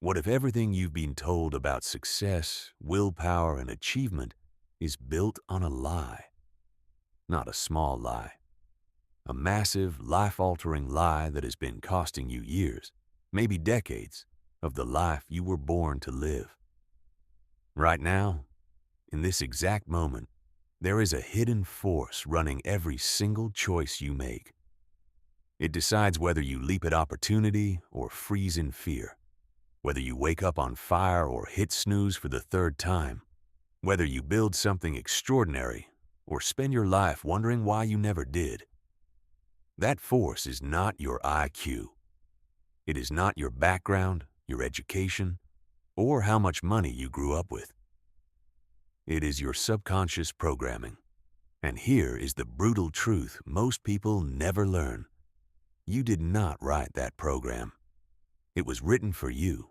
What if everything you've been told about success, willpower, and achievement is built on a lie? Not a small lie. A massive, life-altering lie that has been costing you years, maybe decades, of the life you were born to live. Right now, in this exact moment, there is a hidden force running every single choice you make. It decides whether you leap at opportunity or freeze in fear, whether you wake up on fire or hit snooze for the third time, whether you build something extraordinary or spend your life wondering why you never did. That force is not your IQ. It is not your background, your education, or how much money you grew up with. It is your subconscious programming. And here is the brutal truth most people never learn. You did not write that program. It was written for you,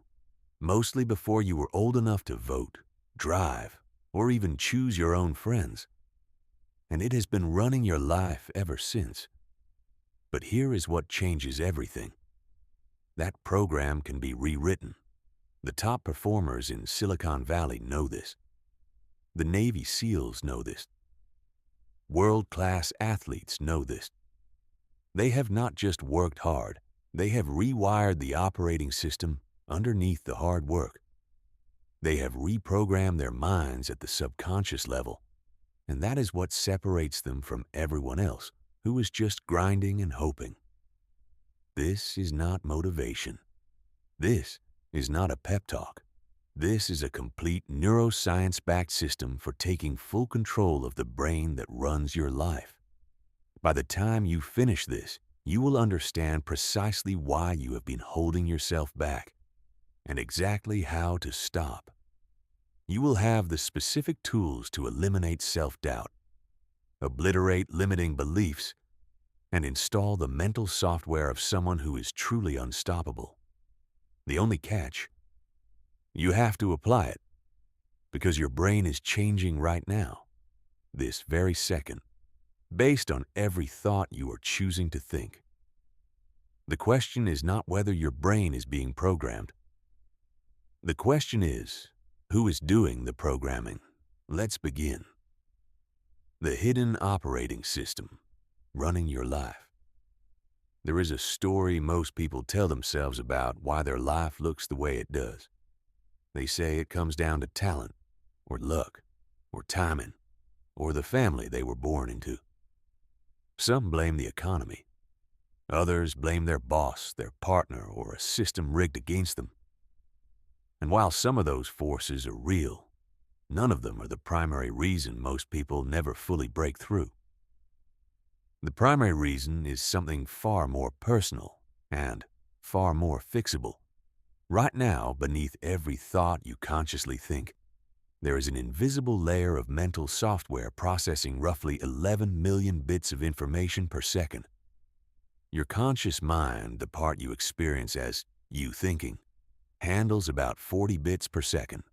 mostly before you were old enough to vote, drive, or even choose your own friends. And it has been running your life ever since. But here is what changes everything. That program can be rewritten. The top performers in Silicon Valley know this. The Navy SEALs know this. World-class athletes know this. They have not just worked hard, they have rewired the operating system underneath the hard work. They have reprogrammed their minds at the subconscious level, and that is what separates them from everyone else who is just grinding and hoping. This is not motivation. This is not a pep talk. This is a complete neuroscience-backed system for taking full control of the brain that runs your life. By the time you finish this, you will understand precisely why you have been holding yourself back and exactly how to stop. You will have the specific tools to eliminate self-doubt, obliterate limiting beliefs, and install the mental software of someone who is truly unstoppable. The only catch: you have to apply it, because your brain is changing right now, this very second, based on every thought you are choosing to think. The question is not whether your brain is being programmed. The question is, who is doing the programming? Let's begin. The hidden operating system, running your life. There is a story most people tell themselves about why their life looks the way it does. They say it comes down to talent, or luck, or timing, or the family they were born into. Some blame the economy. Others blame their boss, their partner, or a system rigged against them. And while some of those forces are real, none of them are the primary reason most people never fully break through. The primary reason is something far more personal and far more fixable. Right now, beneath every thought you consciously think, there is an invisible layer of mental software processing roughly 11 million bits of information per second. Your conscious mind, the part you experience as you thinking, handles about 40 bits per second.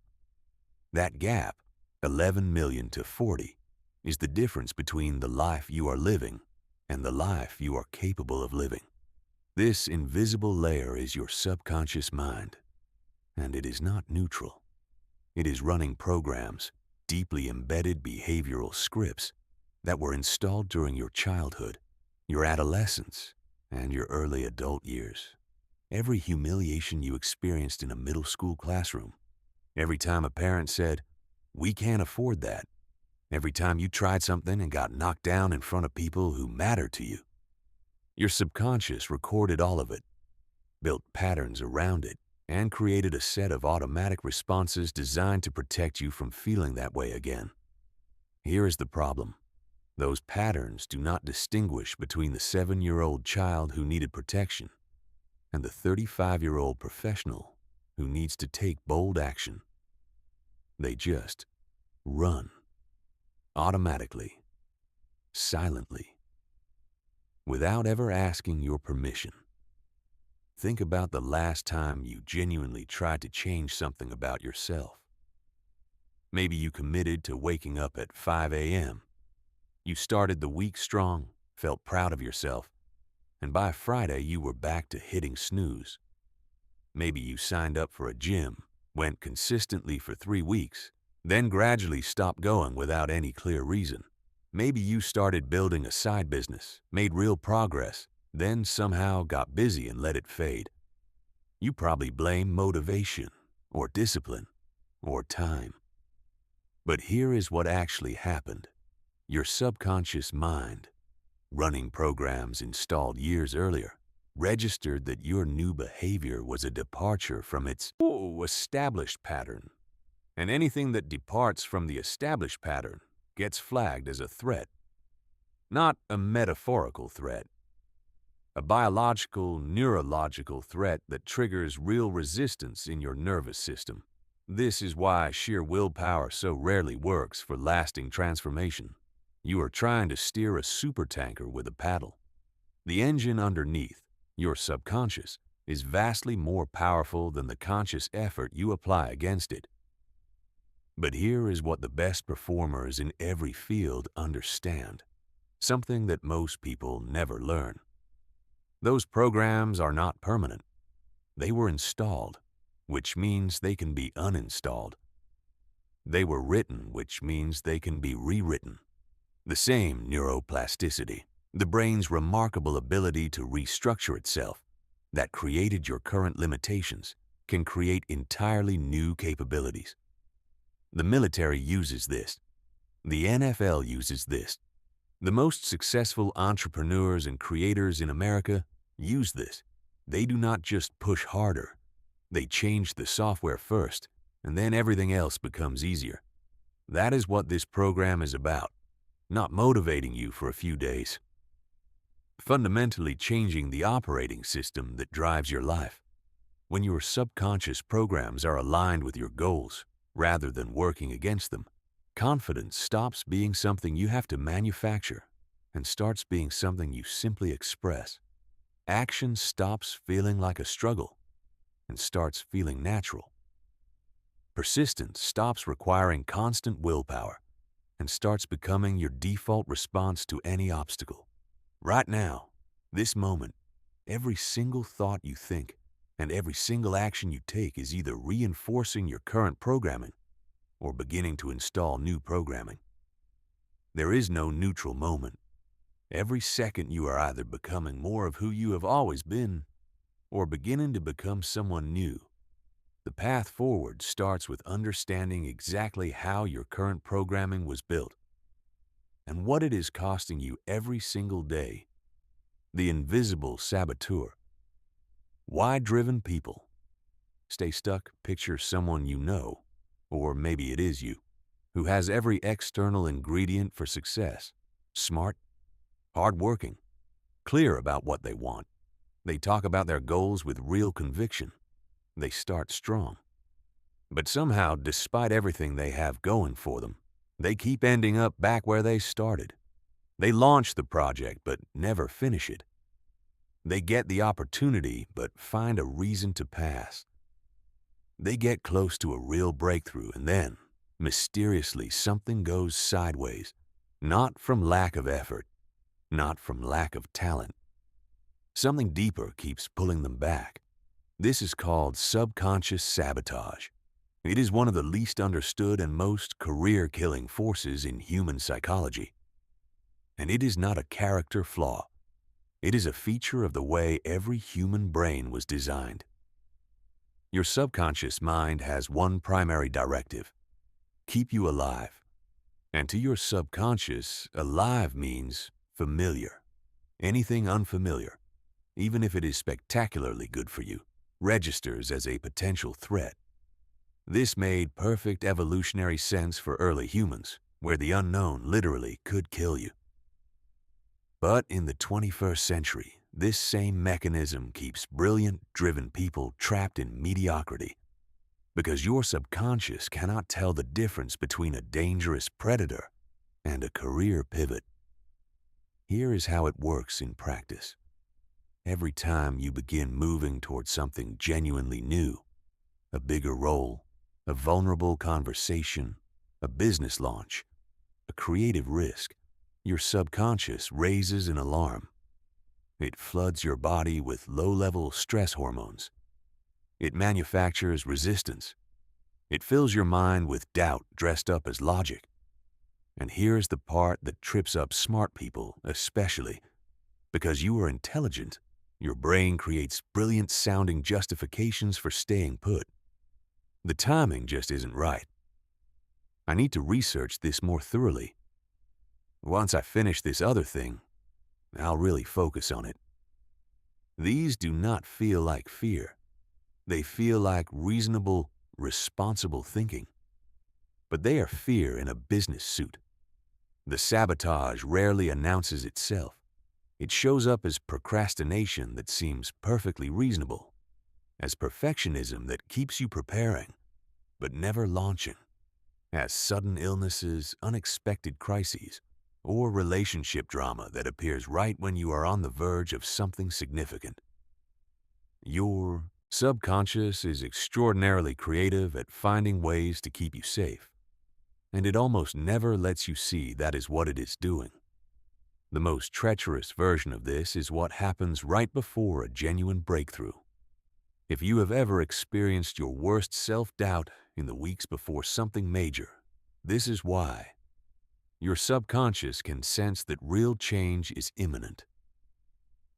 That gap, 11 million to 40, is the difference between the life you are living and the life you are capable of living. This invisible layer is your subconscious mind, and it is not neutral. It is running programs, deeply embedded behavioral scripts that were installed during your childhood, your adolescence, and your early adult years. Every humiliation you experienced in a middle school classroom, every time a parent said, "We can't afford that," every time you tried something and got knocked down in front of people who mattered to you. Your subconscious recorded all of it, built patterns around it, and created a set of automatic responses designed to protect you from feeling that way again. Here is the problem. Those patterns do not distinguish between the 7-year-old child who needed protection and the 35-year-old professional who needs to take bold action. They just run, automatically, silently, without ever asking your permission. Think about the last time you genuinely tried to change something about yourself. Maybe you committed to waking up at 5 a.m. You started the week strong, felt proud of yourself, and by Friday you were back to hitting snooze. Maybe you signed up for a gym, went consistently for 3 weeks, then gradually stopped going without any clear reason. Maybe you started building a side business, made real progress, then somehow got busy and let it fade. You probably blame motivation, or discipline, or time. But here is what actually happened. Your subconscious mind, running programs installed years earlier, registered that your new behavior was a departure from its established pattern. And anything that departs from the established pattern gets flagged as a threat. Not a metaphorical threat. A biological, neurological threat that triggers real resistance in your nervous system. This is why sheer willpower so rarely works for lasting transformation. You are trying to steer a supertanker with a paddle. The engine underneath, your subconscious, is vastly more powerful than the conscious effort you apply against it. But here is what the best performers in every field understand, something that most people never learn. Those programs are not permanent. They were installed, which means they can be uninstalled. They were written, which means they can be rewritten. The same neuroplasticity, the brain's remarkable ability to restructure itself, that created your current limitations, can create entirely new capabilities. The military uses this. The NFL uses this. The most successful entrepreneurs and creators in America use this. They do not just push harder. They change the software first, and then everything else becomes easier. That is what this program is about, not motivating you for a few days. Fundamentally changing the operating system that drives your life. When your subconscious programs are aligned with your goals, rather than working against them, confidence stops being something you have to manufacture and starts being something you simply express. Action stops feeling like a struggle and starts feeling natural. Persistence stops requiring constant willpower and starts becoming your default response to any obstacle. Right now, this moment, every single thought you think and every single action you take is either reinforcing your current programming or beginning to install new programming. There is no neutral moment. Every second you are either becoming more of who you have always been or beginning to become someone new. The path forward starts with understanding exactly how your current programming was built and what it is costing you every single day. The invisible saboteur. Why driven people stay stuck? Picture someone you know, or maybe it is you, who has every external ingredient for success. Smart, hardworking, clear about what they want. They talk about their goals with real conviction. They start strong. But somehow, despite everything they have going for them, they keep ending up back where they started. They launch the project but never finish it. They get the opportunity but find a reason to pass. They get close to a real breakthrough and then, mysteriously, something goes sideways. Not from lack of effort, not from lack of talent. Something deeper keeps pulling them back. This is called subconscious sabotage. It is one of the least understood and most career-killing forces in human psychology. And it is not a character flaw. It is a feature of the way every human brain was designed. Your subconscious mind has one primary directive: keep you alive. And to your subconscious, alive means familiar. Anything unfamiliar, even if it is spectacularly good for you, registers as a potential threat. This made perfect evolutionary sense for early humans, where the unknown literally could kill you. But in the 21st century, this same mechanism keeps brilliant, driven people trapped in mediocrity, because your subconscious cannot tell the difference between a dangerous predator and a career pivot. Here is how it works in practice. Every time you begin moving towards something genuinely new, a bigger role, a vulnerable conversation, a business launch, a creative risk, your subconscious raises an alarm. It floods your body with low-level stress hormones. It manufactures resistance. It fills your mind with doubt dressed up as logic. And here's the part that trips up smart people especially. Because you are intelligent, your brain creates brilliant-sounding justifications for staying put. The timing just isn't right. I need to research this more thoroughly. Once I finish this other thing, I'll really focus on it. These do not feel like fear. They feel like reasonable, responsible thinking. But they are fear in a business suit. The sabotage rarely announces itself. It shows up as procrastination that seems perfectly reasonable, as perfectionism that keeps you preparing, but never launching, as sudden illnesses, unexpected crises, or relationship drama that appears right when you are on the verge of something significant. Your subconscious is extraordinarily creative at finding ways to keep you safe, and it almost never lets you see that is what it is doing. The most treacherous version of this is what happens right before a genuine breakthrough. If you have ever experienced your worst self-doubt in the weeks before something major, this is why. Your subconscious can sense that real change is imminent.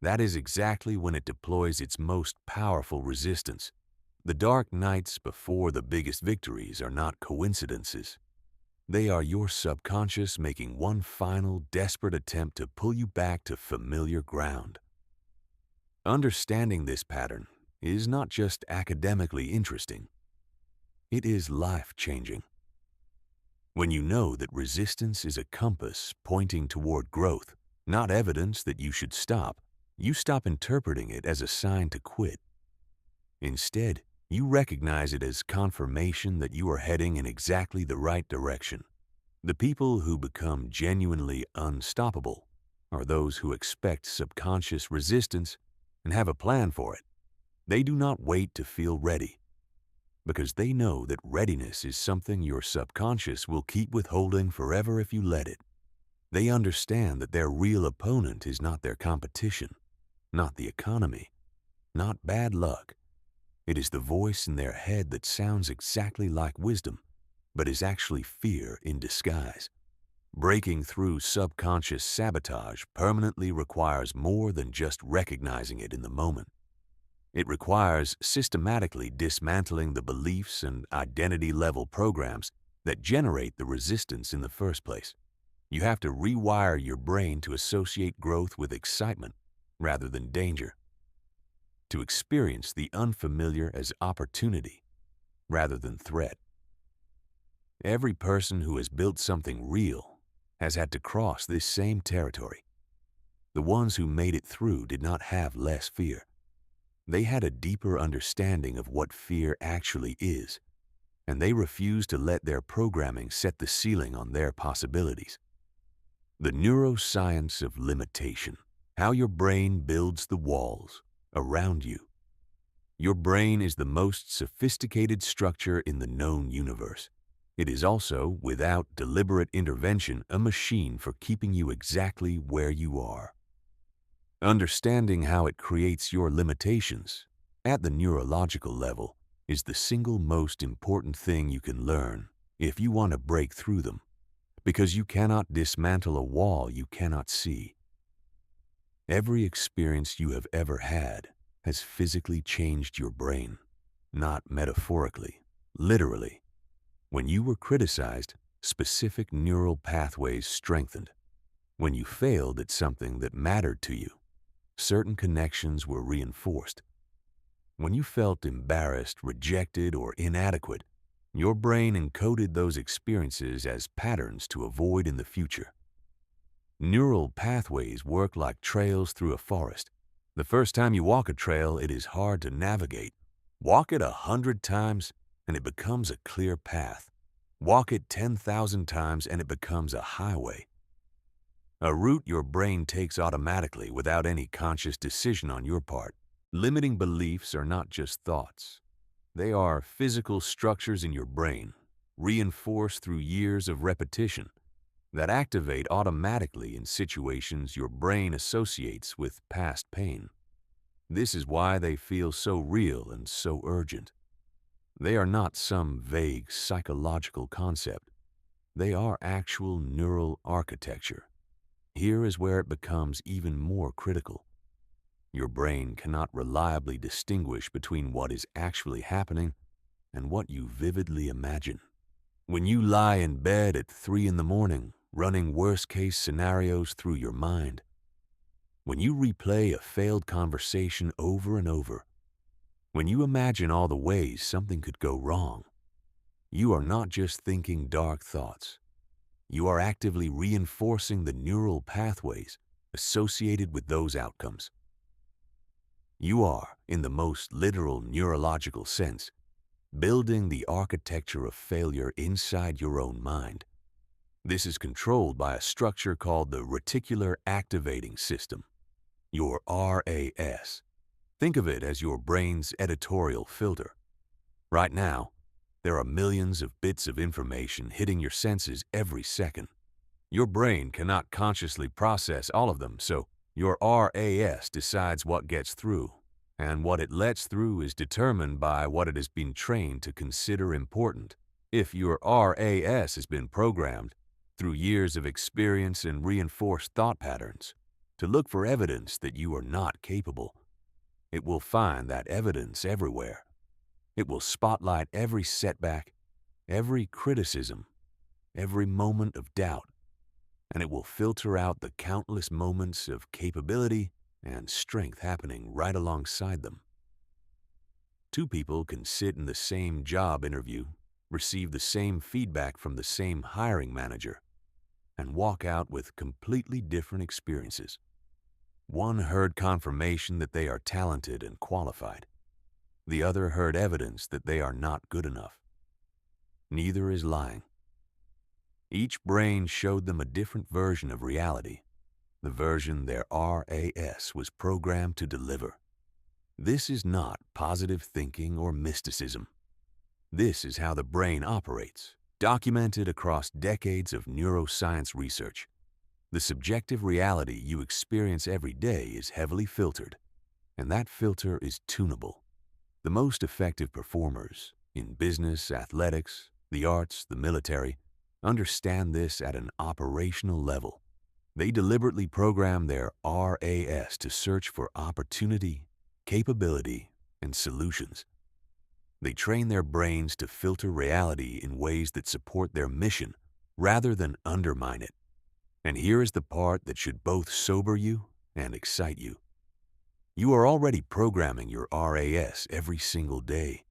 That is exactly when it deploys its most powerful resistance. The dark nights before the biggest victories are not coincidences. They are your subconscious making one final, desperate attempt to pull you back to familiar ground. Understanding this pattern is not just academically interesting. It is life-changing. When you know that resistance is a compass pointing toward growth, not evidence that you should stop, you stop interpreting it as a sign to quit. Instead, you recognize it as confirmation that you are heading in exactly the right direction. The people who become genuinely unstoppable are those who expect subconscious resistance and have a plan for it. They do not wait to feel ready, because they know that readiness is something your subconscious will keep withholding forever if you let it. They understand that their real opponent is not their competition, not the economy, not bad luck. It is the voice in their head that sounds exactly like wisdom, but is actually fear in disguise. Breaking through subconscious sabotage permanently requires more than just recognizing it in the moment. It requires systematically dismantling the beliefs and identity-level programs that generate the resistance in the first place. You have to rewire your brain to associate growth with excitement rather than danger, to experience the unfamiliar as opportunity rather than threat. Every person who has built something real has had to cross this same territory. The ones who made it through did not have less fear. They had a deeper understanding of what fear actually is, and they refused to let their programming set the ceiling on their possibilities. The neuroscience of limitation, how your brain builds the walls around you. Your brain is the most sophisticated structure in the known universe. It is also, without deliberate intervention, a machine for keeping you exactly where you are. Understanding how it creates your limitations at the neurological level is the single most important thing you can learn if you want to break through them, because you cannot dismantle a wall you cannot see. Every experience you have ever had has physically changed your brain, not metaphorically, literally. When you were criticized, specific neural pathways strengthened. When you failed at something that mattered to you, certain connections were reinforced. When you felt embarrassed, rejected, or inadequate, your brain encoded those experiences as patterns to avoid in the future. Neural pathways work like trails through a forest. The first time you walk a trail, it is hard to navigate. Walk it 100 times, and it becomes a clear path. Walk it 10,000 times, and it becomes a highway. A route your brain takes automatically without any conscious decision on your part. Limiting beliefs are not just thoughts. They are physical structures in your brain, reinforced through years of repetition, that activate automatically in situations your brain associates with past pain. This is why they feel so real and so urgent. They are not some vague psychological concept. They are actual neural architecture. Here is where it becomes even more critical. Your brain cannot reliably distinguish between what is actually happening and what you vividly imagine. When you lie in bed at 3 in the morning, running worst-case scenarios through your mind, when you replay a failed conversation over and over, when you imagine all the ways something could go wrong, you are not just thinking dark thoughts. You are actively reinforcing the neural pathways associated with those outcomes. You are, in the most literal neurological sense, building the architecture of failure inside your own mind. This is controlled by a structure called the reticular activating system, your RAS. Think of it as your brain's editorial filter. Right now, there are millions of bits of information hitting your senses every second. Your brain cannot consciously process all of them, so your RAS decides what gets through, and what it lets through is determined by what it has been trained to consider important. If your RAS has been programmed through years of experience and reinforced thought patterns to look for evidence that you are not capable, it will find that evidence everywhere. It will spotlight every setback, every criticism, every moment of doubt, and it will filter out the countless moments of capability and strength happening right alongside them. Two people can sit in the same job interview, receive the same feedback from the same hiring manager, and walk out with completely different experiences. One heard confirmation that they are talented and qualified. The other heard evidence that they are not good enough. Neither is lying. Each brain showed them a different version of reality, the version their RAS was programmed to deliver. This is not positive thinking or mysticism. This is how the brain operates, documented across decades of neuroscience research. The subjective reality you experience every day is heavily filtered, and that filter is tunable. The most effective performers in business, athletics, the arts, the military understand this at an operational level. They deliberately program their RAS to search for opportunity, capability, and solutions. They train their brains to filter reality in ways that support their mission rather than undermine it. And here is the part that should both sober you and excite you. You are already programming your RAS every single day.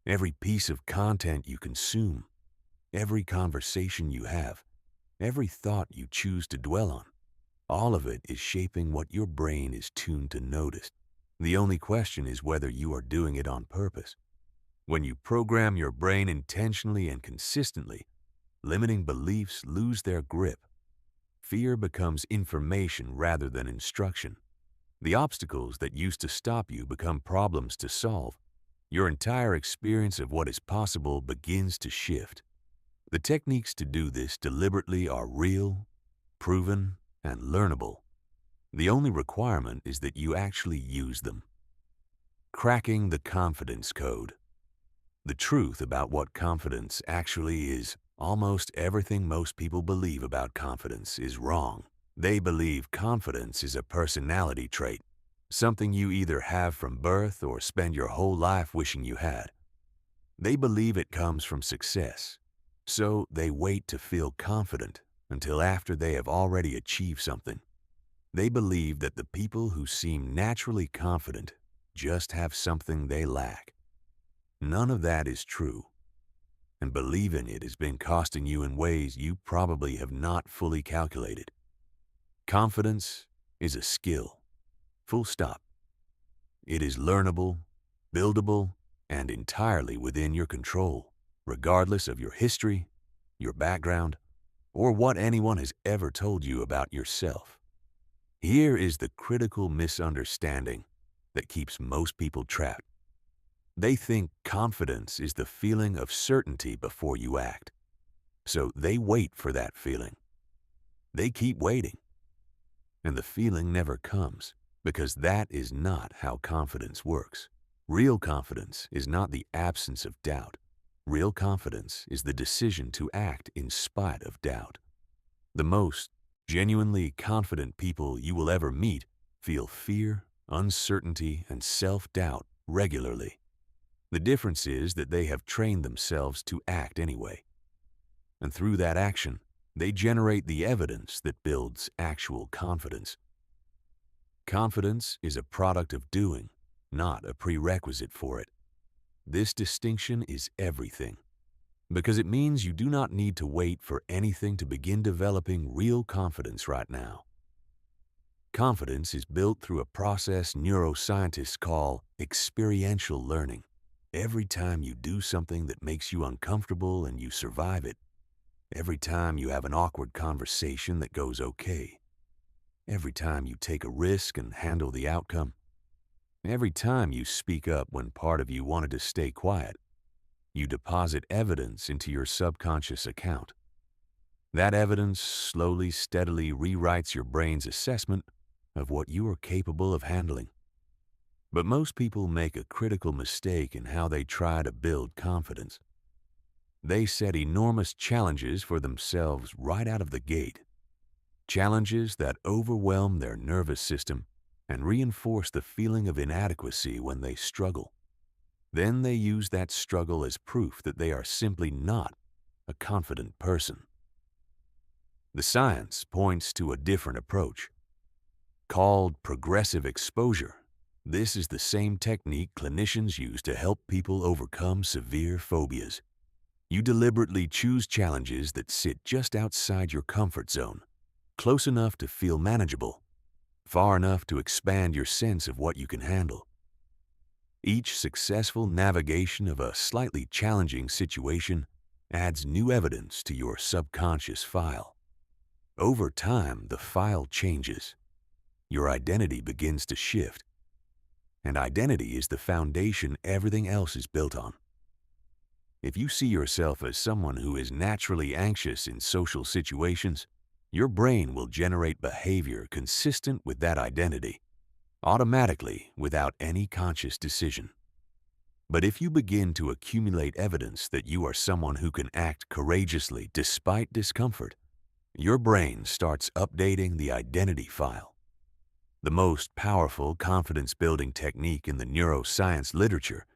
Every piece of content you consume, every conversation you have, every thought you choose to dwell on, all of it is shaping what your brain is tuned to notice. The only question is whether you are doing it on purpose. When you program your brain intentionally and consistently, limiting beliefs lose their grip. Fear becomes information rather than instruction. The obstacles that used to stop you become problems to solve. Your entire experience of what is possible begins to shift. The techniques to do this deliberately are real, proven, and learnable. The only requirement is that you actually use them. Cracking the confidence code. The truth about what confidence actually is: almost everything most people believe about confidence is wrong. They believe confidence is a personality trait, something you either have from birth or spend your whole life wishing you had. They believe it comes from success, so they wait to feel confident until after they have already achieved something. They believe that the people who seem naturally confident just have something they lack. None of that is true, and believing it has been costing you in ways you probably have not fully calculated. Confidence is a skill, full stop. It is learnable, buildable, and entirely within your control, regardless of your history, your background, or what anyone has ever told you about yourself. Here is the critical misunderstanding that keeps most people trapped. They think confidence is the feeling of certainty before you act. So they wait for that feeling. They keep waiting, and the feeling never comes. because that is not how confidence works. Real confidence is not the absence of doubt. Real confidence is the decision to act in spite of doubt. The most genuinely confident people you will ever meet feel fear, uncertainty, and self-doubt regularly. The difference is that they have trained themselves to act anyway. And through that action, they generate the evidence that builds actual confidence. Confidence is a product of doing, not a prerequisite for it. This distinction is everything, because it means you do not need to wait for anything to begin developing real confidence right now. Confidence is built through a process neuroscientists call experiential learning. Every time you do something that makes you uncomfortable and you survive it, every time you have an awkward conversation that goes okay, every time you take a risk and handle the outcome, every time you speak up when part of you wanted to stay quiet, you deposit evidence into your subconscious account. That evidence slowly, steadily rewrites your brain's assessment of what you are capable of handling. But most people make a critical mistake in how they try to build confidence. They set enormous challenges for themselves right out of the gate. Challenges that overwhelm their nervous system and reinforce the feeling of inadequacy when they struggle. Then they use that struggle as proof that they are simply not a confident person. The science points to a different approach. Called progressive exposure, this is the same technique clinicians use to help people overcome severe phobias. You deliberately choose challenges that sit just outside your comfort zone, close enough to feel manageable, far enough to expand your sense of what you can handle. Each successful navigation of a slightly challenging situation adds new evidence to your subconscious file. Over time, the file changes. Your identity begins to shift. And identity is the foundation everything else is built on. If you see yourself as someone who is naturally anxious in social situations, your brain will generate behavior consistent with that identity, automatically without any conscious decision. But if you begin to accumulate evidence that you are someone who can act courageously despite discomfort, your brain starts updating the identity file. The most powerful confidence-building technique in the neuroscience literature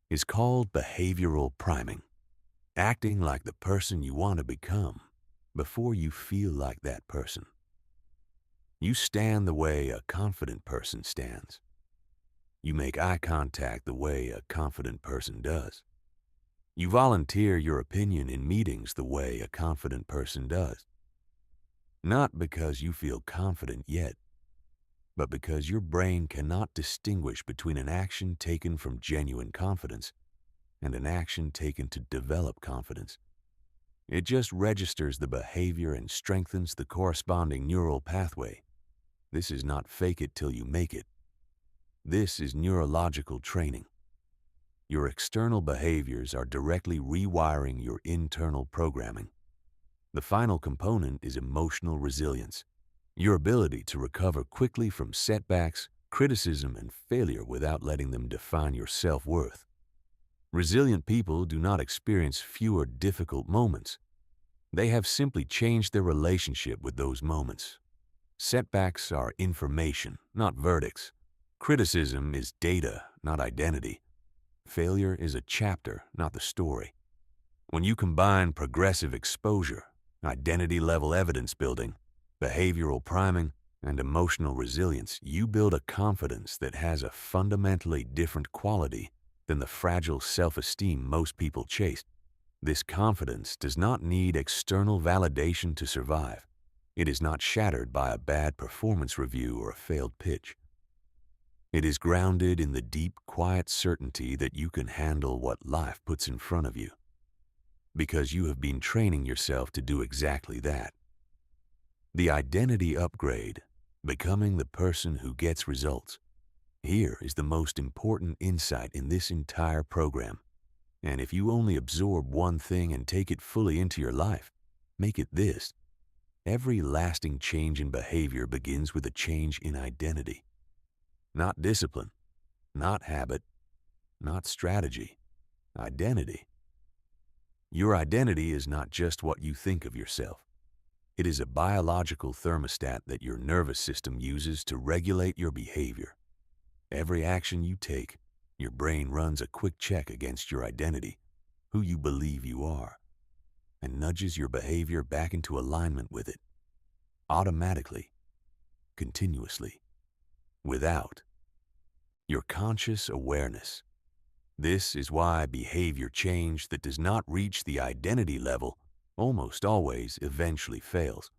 is called behavioral priming, acting like the person you want to become before you feel like that person. You stand the way a confident person stands. You make eye contact the way a confident person does. You volunteer your opinion in meetings the way a confident person does. Not because you feel confident yet, but because your brain cannot distinguish between an action taken from genuine confidence and an action taken to develop confidence. It just registers the behavior and strengthens the corresponding neural pathway. This is not fake it till you make it. This is neurological training. Your external behaviors are directly rewiring your internal programming. The final component is emotional resilience. Your ability to recover quickly from setbacks, criticism, and failure without letting them define your self-worth. Resilient people do not experience fewer difficult moments. They have simply changed their relationship with those moments. Setbacks are information, not verdicts. Criticism is data, not identity. Failure is a chapter, not the story. When you combine progressive exposure, identity-level evidence building, behavioral priming, and emotional resilience, you build a confidence that has a fundamentally different quality than the fragile self-esteem most people chase. This confidence does not need external validation to survive. It is not shattered by a bad performance review or a failed pitch. It is grounded in the deep, quiet certainty that you can handle what life puts in front of you, because you have been training yourself to do exactly that. The identity upgrade, becoming the person who gets results. Here is the most important insight in this entire program. And if you only absorb one thing and take it fully into your life, make it this. Every lasting change in behavior begins with a change in identity. not discipline, not habit, not strategy. Identity. Your identity is not just what you think of yourself. It is a biological thermostat that your nervous system uses to regulate your behavior. Every action you take, your brain runs a quick check against your identity, who you believe you are, and nudges your behavior back into alignment with it, automatically, continuously, without your conscious awareness. This is why behavior change that does not reach the identity level almost always eventually fails.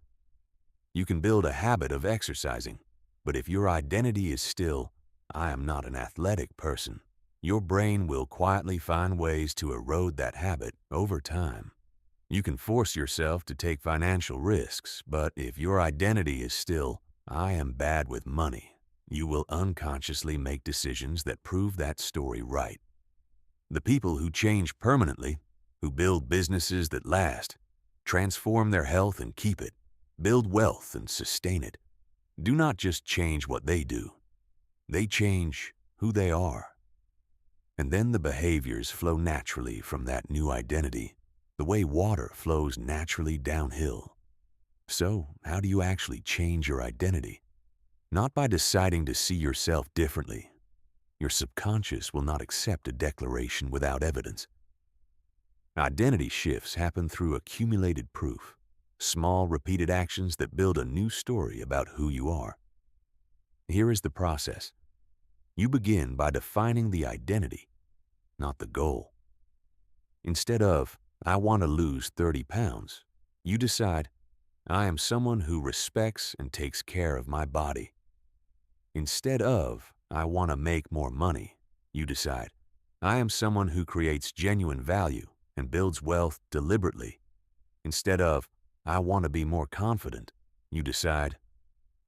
You can build a habit of exercising, but if your identity is still, "I am not an athletic person," your brain will quietly find ways to erode that habit over time. You can force yourself to take financial risks, but if your identity is still, "I am bad with money," you will unconsciously make decisions that prove that story right. The people who change permanently, who build businesses that last, transform their health and keep it, build wealth and sustain it, do not just change what they do. They change who they are. And then the behaviors flow naturally from that new identity, the way water flows naturally downhill. So, how do you actually change your identity? Not by deciding to see yourself differently. Your subconscious will not accept a declaration without evidence. Identity shifts happen through accumulated proof, small repeated actions that build a new story about who you are. Here is the process. You begin by defining the identity, not the goal. Instead of, "I want to lose 30 pounds, you decide, "I am someone who respects and takes care of my body." Instead of, "I want to make more money," you decide, "I am someone who creates genuine value and builds wealth deliberately." Instead of, "I want to be more confident," you decide,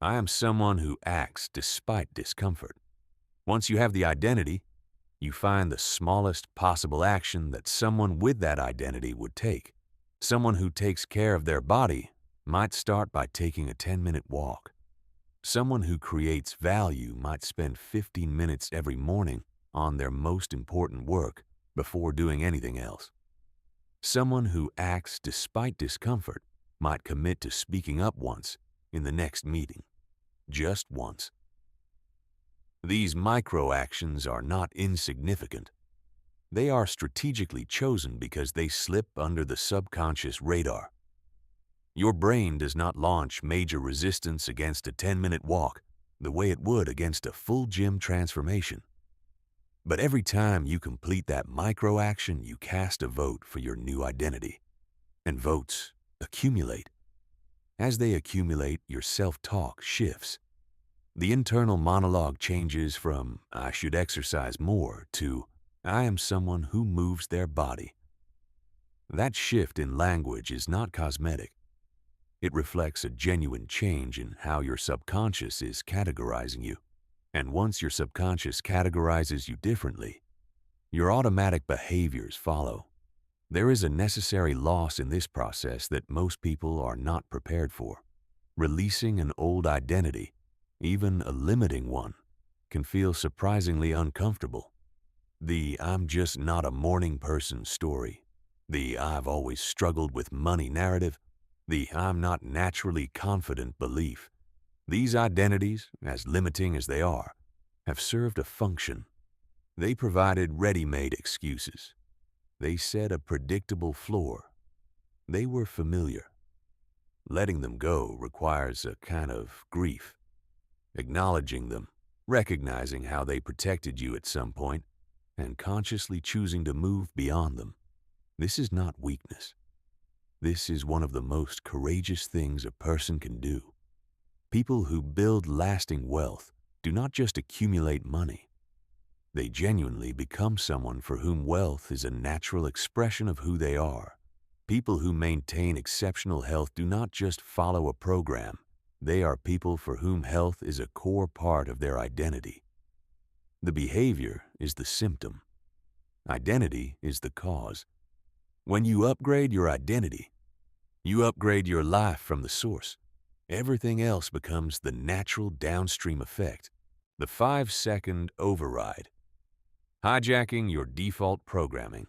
"I am someone who acts despite discomfort." Once you have the identity, you find the smallest possible action that someone with that identity would take. Someone who takes care of their body might start by taking a 10-minute walk. Someone who creates value might spend 15 minutes every morning on their most important work before doing anything else. Someone who acts despite discomfort might commit to speaking up once in the next meeting, just once. These micro-actions are not insignificant. They are strategically chosen because they slip under the subconscious radar. Your brain does not launch major resistance against a 10-minute walk the way it would against a full gym transformation. But every time you complete that micro-action, you cast a vote for your new identity. And votes accumulate. As they accumulate, your self-talk shifts. The internal monologue changes from, "I should exercise more," to, "I am someone who moves their body." That shift in language is not cosmetic. It reflects a genuine change in how your subconscious is categorizing you. And once your subconscious categorizes you differently, your automatic behaviors follow. There is a necessary loss in this process that most people are not prepared for. Releasing an old identity, even a limiting one, can feel surprisingly uncomfortable. The "I'm just not a morning person" story, the "I've always struggled with money" narrative, the "I'm not naturally confident" belief. These identities, as limiting as they are, have served a function. They provided ready-made excuses. They set a predictable floor. They were familiar. Letting them go requires a kind of grief. Acknowledging them, recognizing how they protected you at some point, and consciously choosing to move beyond them. This is not weakness. This is one of the most courageous things a person can do. People who build lasting wealth do not just accumulate money. They genuinely become someone for whom wealth is a natural expression of who they are. People who maintain exceptional health do not just follow a program. They are people for whom health is a core part of their identity. The behavior is the symptom. Identity is the cause. When you upgrade your identity, you upgrade your life from the source. Everything else becomes the natural downstream effect. The 5-second override. Hijacking your default programming.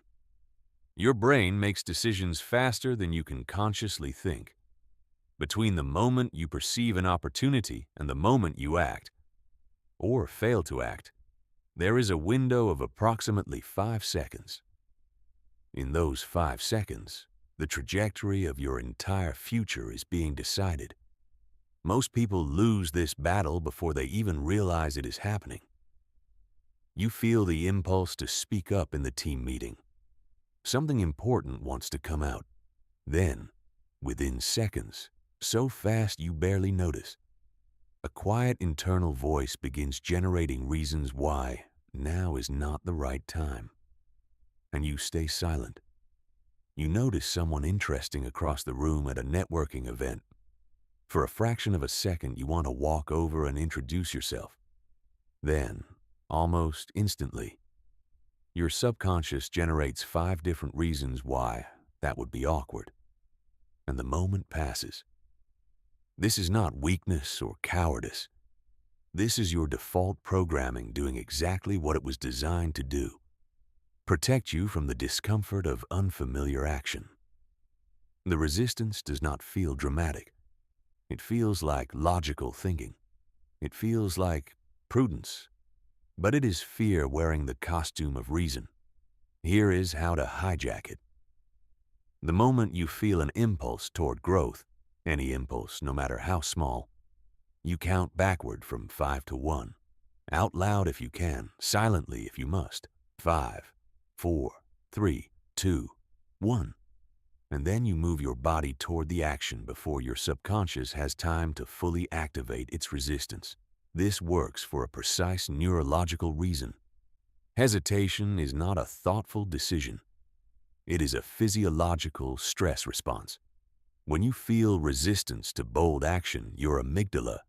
Your brain makes decisions faster than you can consciously think. Between the moment you perceive an opportunity and the moment you act, or fail to act, there is a window of approximately 5 seconds. In those 5 seconds, the trajectory of your entire future is being decided. Most people lose this battle before they even realize it is happening. You feel the impulse to speak up in the team meeting. Something important wants to come out. Then, within seconds, so fast you barely notice, a quiet internal voice begins generating reasons why now is not the right time. And you stay silent. You notice someone interesting across the room at a networking event. For a fraction of a second, you want to walk over and introduce yourself. Then, almost instantly, your subconscious generates 5 different reasons why that would be awkward. And the moment passes. This is not weakness or cowardice. This is your default programming doing exactly what it was designed to do. Protect you from the discomfort of unfamiliar action. The resistance does not feel dramatic. It feels like logical thinking. It feels like prudence. But it is fear wearing the costume of reason. Here is how to hijack it. The moment you feel an impulse toward growth, any impulse, no matter how small, you count backward from 5 to 1. Out loud if you can, silently if you must. 5, 4, 3, 2, 1. And then you move your body toward the action before your subconscious has time to fully activate its resistance. This works for a precise neurological reason. Hesitation is not a thoughtful decision. It is a physiological stress response. When you feel resistance to bold action, your amygdala,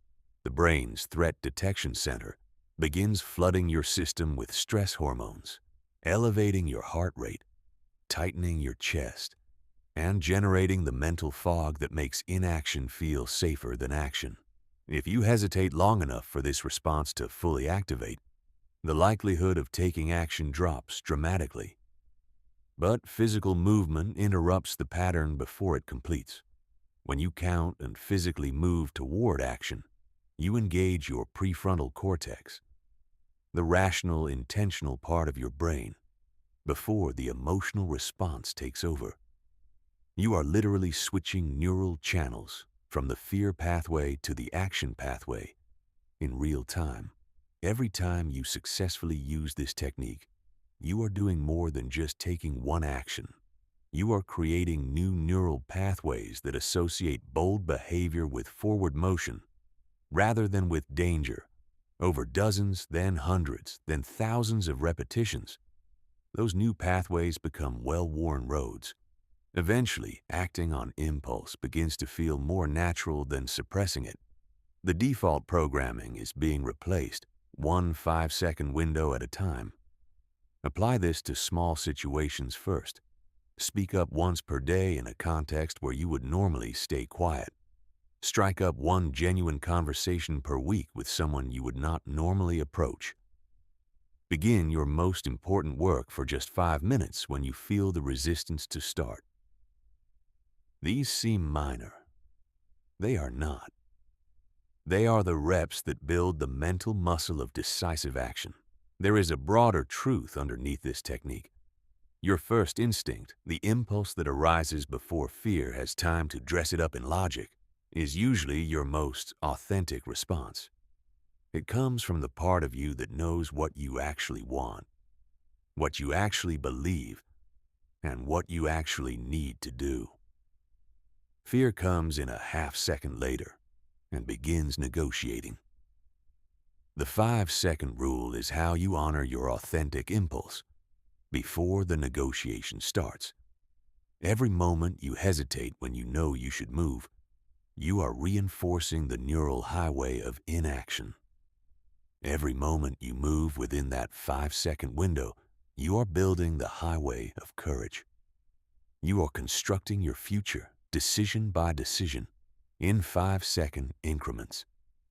the brain's threat detection center, begins flooding your system with stress hormones, elevating your heart rate, tightening your chest, and generating the mental fog that makes inaction feel safer than action. If you hesitate long enough for this response to fully activate, the likelihood of taking action drops dramatically. But physical movement interrupts the pattern before it completes. When you count and physically move toward action, you engage your prefrontal cortex, the rational, intentional part of your brain, before the emotional response takes over. You are literally switching neural channels from the fear pathway to the action pathway in real time. Every time you successfully use this technique, you are doing more than just taking one action. You are creating new neural pathways that associate bold behavior with forward motion rather than with danger. Over dozens, then hundreds, then thousands of repetitions, those new pathways become well-worn roads. Eventually, acting on impulse begins to feel more natural than suppressing it. The default programming is being replaced, one 5-second window at a time. Apply this to small situations first. Speak up once per day in a context where you would normally stay quiet. Strike up one genuine conversation per week with someone you would not normally approach. Begin your most important work for just 5 minutes when you feel the resistance to start. These seem minor. They are not. They are the reps that build the mental muscle of decisive action. There is a broader truth underneath this technique. Your first instinct, the impulse that arises before fear has time to dress it up in logic, is usually your most authentic response. It comes from the part of you that knows what you actually want, what you actually believe, and what you actually need to do. Fear comes in a half-second later and begins negotiating. The 5-second rule is how you honor your authentic impulse before the negotiation starts. Every moment you hesitate when you know you should move, you are reinforcing the neural highway of inaction. Every moment you move within that 5-second window, you are building the highway of courage. You are constructing your future decision by decision in 5-second increments.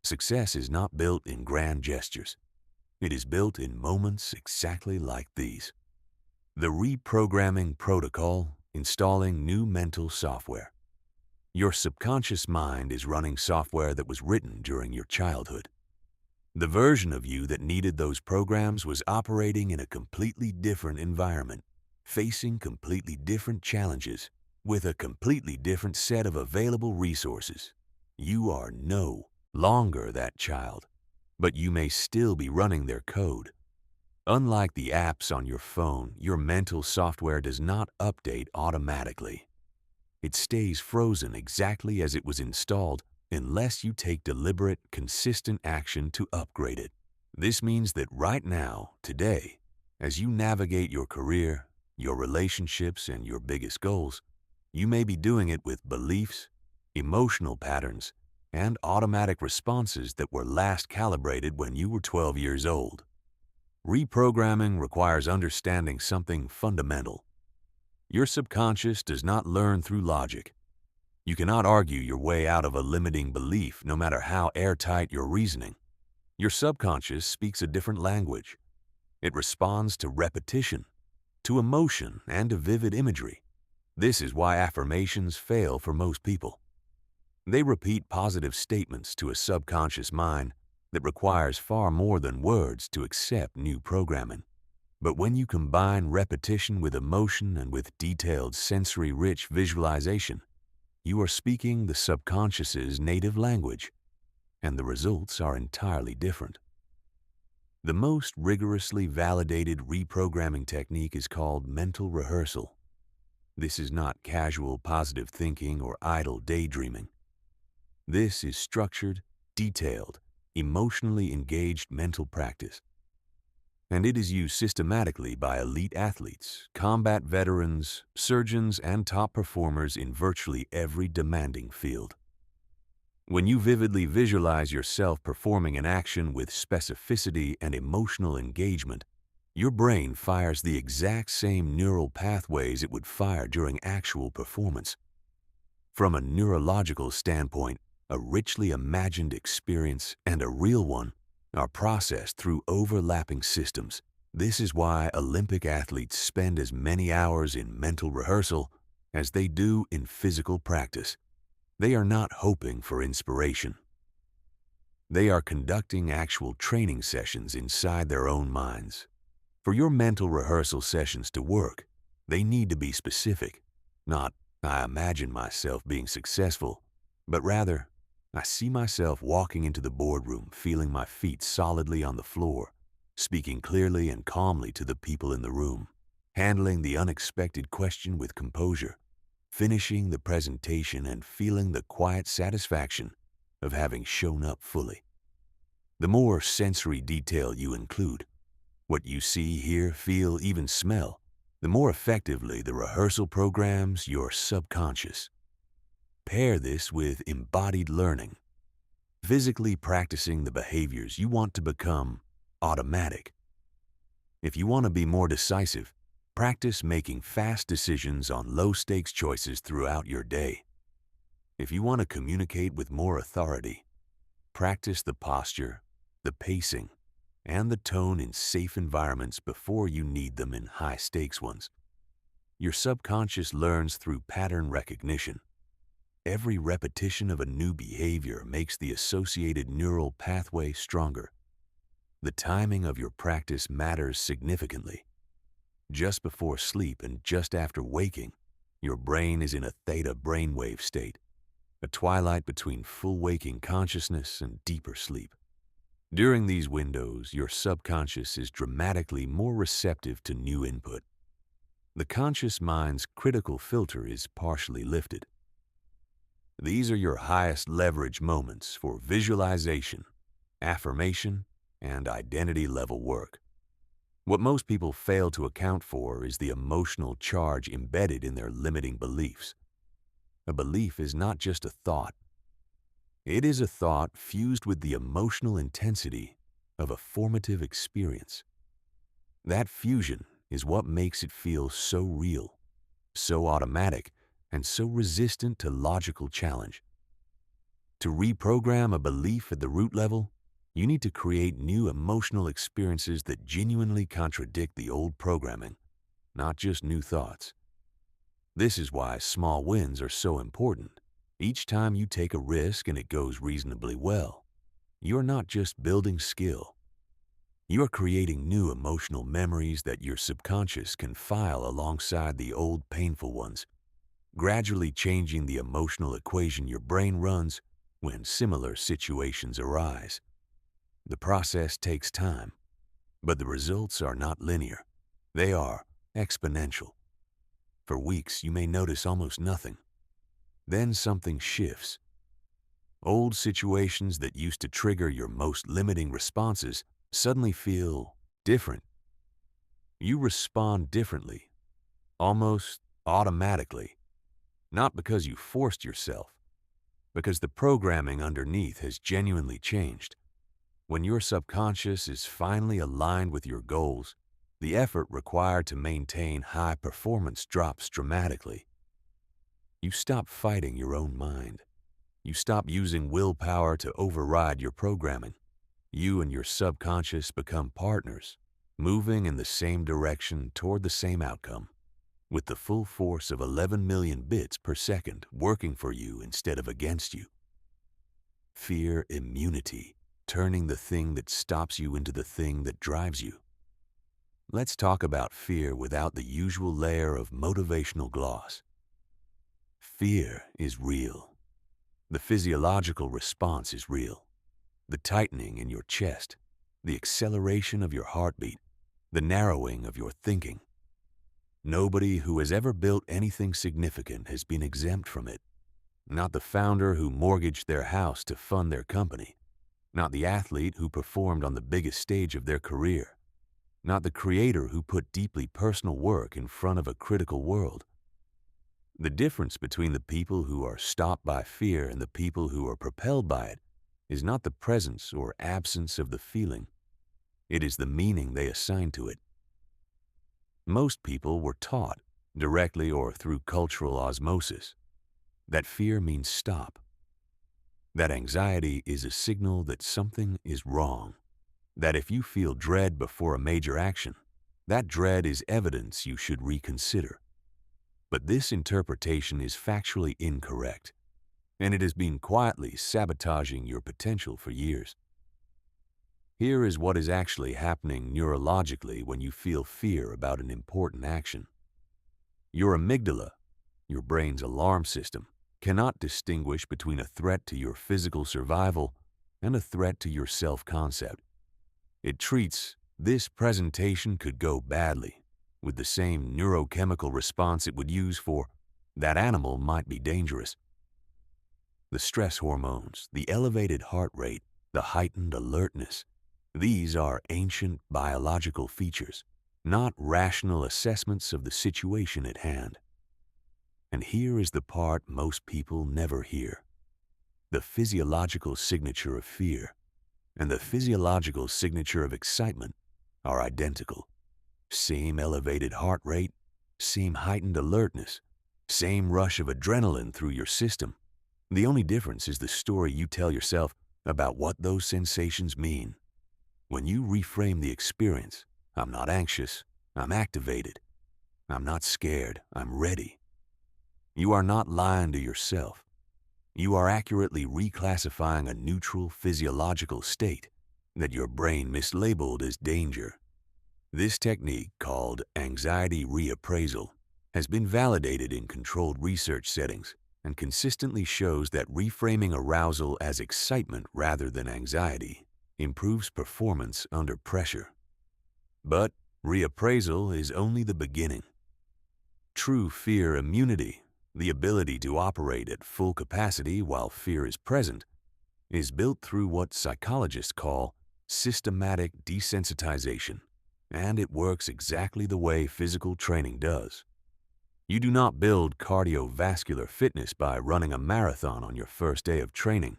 Success is not built in grand gestures. It is built in moments exactly like these. The reprogramming protocol, installing new mental software. Your subconscious mind is running software that was written during your childhood. The version of you that needed those programs was operating in a completely different environment, facing completely different challenges, with a completely different set of available resources. You are no longer that child, but you may still be running their code. Unlike the apps on your phone, your mental software does not update automatically. It stays frozen exactly as it was installed unless you take deliberate, consistent action to upgrade it. This means that right now, today, as you navigate your career, your relationships, and your biggest goals, you may be doing it with beliefs, emotional patterns, and automatic responses that were last calibrated when you were 12 years old. Reprogramming requires understanding something fundamental. Your subconscious does not learn through logic. You cannot argue your way out of a limiting belief, no matter how airtight your reasoning. Your subconscious speaks a different language. It responds to repetition, to emotion, and to vivid imagery. This is why affirmations fail for most people. They repeat positive statements to a subconscious mind that requires far more than words to accept new programming. But when you combine repetition with emotion and with detailed sensory-rich visualization, you are speaking the subconscious's native language, and the results are entirely different. The most rigorously validated reprogramming technique is called mental rehearsal. This is not casual positive thinking or idle daydreaming. This is structured, detailed, emotionally engaged mental practice. And it is used systematically by elite athletes, combat veterans, surgeons, and top performers in virtually every demanding field. When you vividly visualize yourself performing an action with specificity and emotional engagement, your brain fires the exact same neural pathways it would fire during actual performance. From a neurological standpoint, a richly imagined experience and a real one are processed through overlapping systems. This is why Olympic athletes spend as many hours in mental rehearsal as they do in physical practice. They are not hoping for inspiration. They are conducting actual training sessions inside their own minds. For your mental rehearsal sessions to work, they need to be specific, not "I imagine myself being successful," but rather, "I see myself walking into the boardroom, feeling my feet solidly on the floor, speaking clearly and calmly to the people in the room, handling the unexpected question with composure, finishing the presentation and feeling the quiet satisfaction of having shown up fully." The more sensory detail you include, what you see, hear, feel, even smell, the more effectively the rehearsal programs your subconscious. Pair this with embodied learning, physically practicing the behaviors you want to become automatic. If you want to be more decisive, practice making fast decisions on low-stakes choices throughout your day. If you want to communicate with more authority, practice the posture, the pacing, and the tone in safe environments before you need them in high-stakes ones. Your subconscious learns through pattern recognition. Every repetition of a new behavior makes the associated neural pathway stronger. The timing of your practice matters significantly. Just before sleep and just after waking, your brain is in a theta brainwave state, a twilight between full waking consciousness and deeper sleep. During these windows, your subconscious is dramatically more receptive to new input. The conscious mind's critical filter is partially lifted. These are your highest leverage moments for visualization, affirmation, and identity-level work. What most people fail to account for is the emotional charge embedded in their limiting beliefs. A belief is not just a thought. It is a thought fused with the emotional intensity of a formative experience. That fusion is what makes it feel so real, so automatic, and so resistant to logical challenge. To reprogram a belief at the root level, you need to create new emotional experiences that genuinely contradict the old programming, not just new thoughts. This is why small wins are so important. Each time you take a risk and it goes reasonably well, you're not just building skill. You're creating new emotional memories that your subconscious can file alongside the old painful ones, gradually changing the emotional equation your brain runs when similar situations arise. The process takes time, but the results are not linear. They are exponential. For weeks, you may notice almost nothing. Then something shifts. Old situations that used to trigger your most limiting responses suddenly feel different. You respond differently, almost automatically, not because you forced yourself, because the programming underneath has genuinely changed. When your subconscious is finally aligned with your goals, the effort required to maintain high performance drops dramatically. You stop fighting your own mind. You stop using willpower to override your programming. You and your subconscious become partners, moving in the same direction toward the same outcome, with the full force of 11 million bits per second working for you instead of against you. Fear immunity, turning the thing that stops you into the thing that drives you. Let's talk about fear without the usual layer of motivational gloss. Fear is real. The physiological response is real. The tightening in your chest, the acceleration of your heartbeat, the narrowing of your thinking. Nobody who has ever built anything significant has been exempt from it. Not the founder who mortgaged their house to fund their company. Not the athlete who performed on the biggest stage of their career. Not the creator who put deeply personal work in front of a critical world. The difference between the people who are stopped by fear and the people who are propelled by it is not the presence or absence of the feeling. It is the meaning they assign to it. Most people were taught, directly or through cultural osmosis, that fear means stop. That anxiety is a signal that something is wrong. That if you feel dread before a major action, that dread is evidence you should reconsider. But this interpretation is factually incorrect, and it has been quietly sabotaging your potential for years. Here is what is actually happening neurologically when you feel fear about an important action. Your amygdala, your brain's alarm system, cannot distinguish between a threat to your physical survival and a threat to your self-concept. It treats this presentation could go badly with the same neurochemical response it would use for that animal might be dangerous. The stress hormones, the elevated heart rate, the heightened alertness, these are ancient biological features, not rational assessments of the situation at hand. And here is the part most people never hear. The physiological signature of fear and the physiological signature of excitement are identical. Same elevated heart rate, same heightened alertness, same rush of adrenaline through your system. The only difference is the story you tell yourself about what those sensations mean. When you reframe the experience, I'm not anxious, I'm activated. I'm not scared, I'm ready. You are not lying to yourself. You are accurately reclassifying a neutral physiological state that your brain mislabeled as danger. This technique, called anxiety reappraisal, has been validated in controlled research settings and consistently shows that reframing arousal as excitement rather than anxiety improves performance under pressure. But reappraisal is only the beginning. True fear immunity, the ability to operate at full capacity while fear is present, is built through what psychologists call systematic desensitization, and it works exactly the way physical training does. You do not build cardiovascular fitness by running a marathon on your first day of training.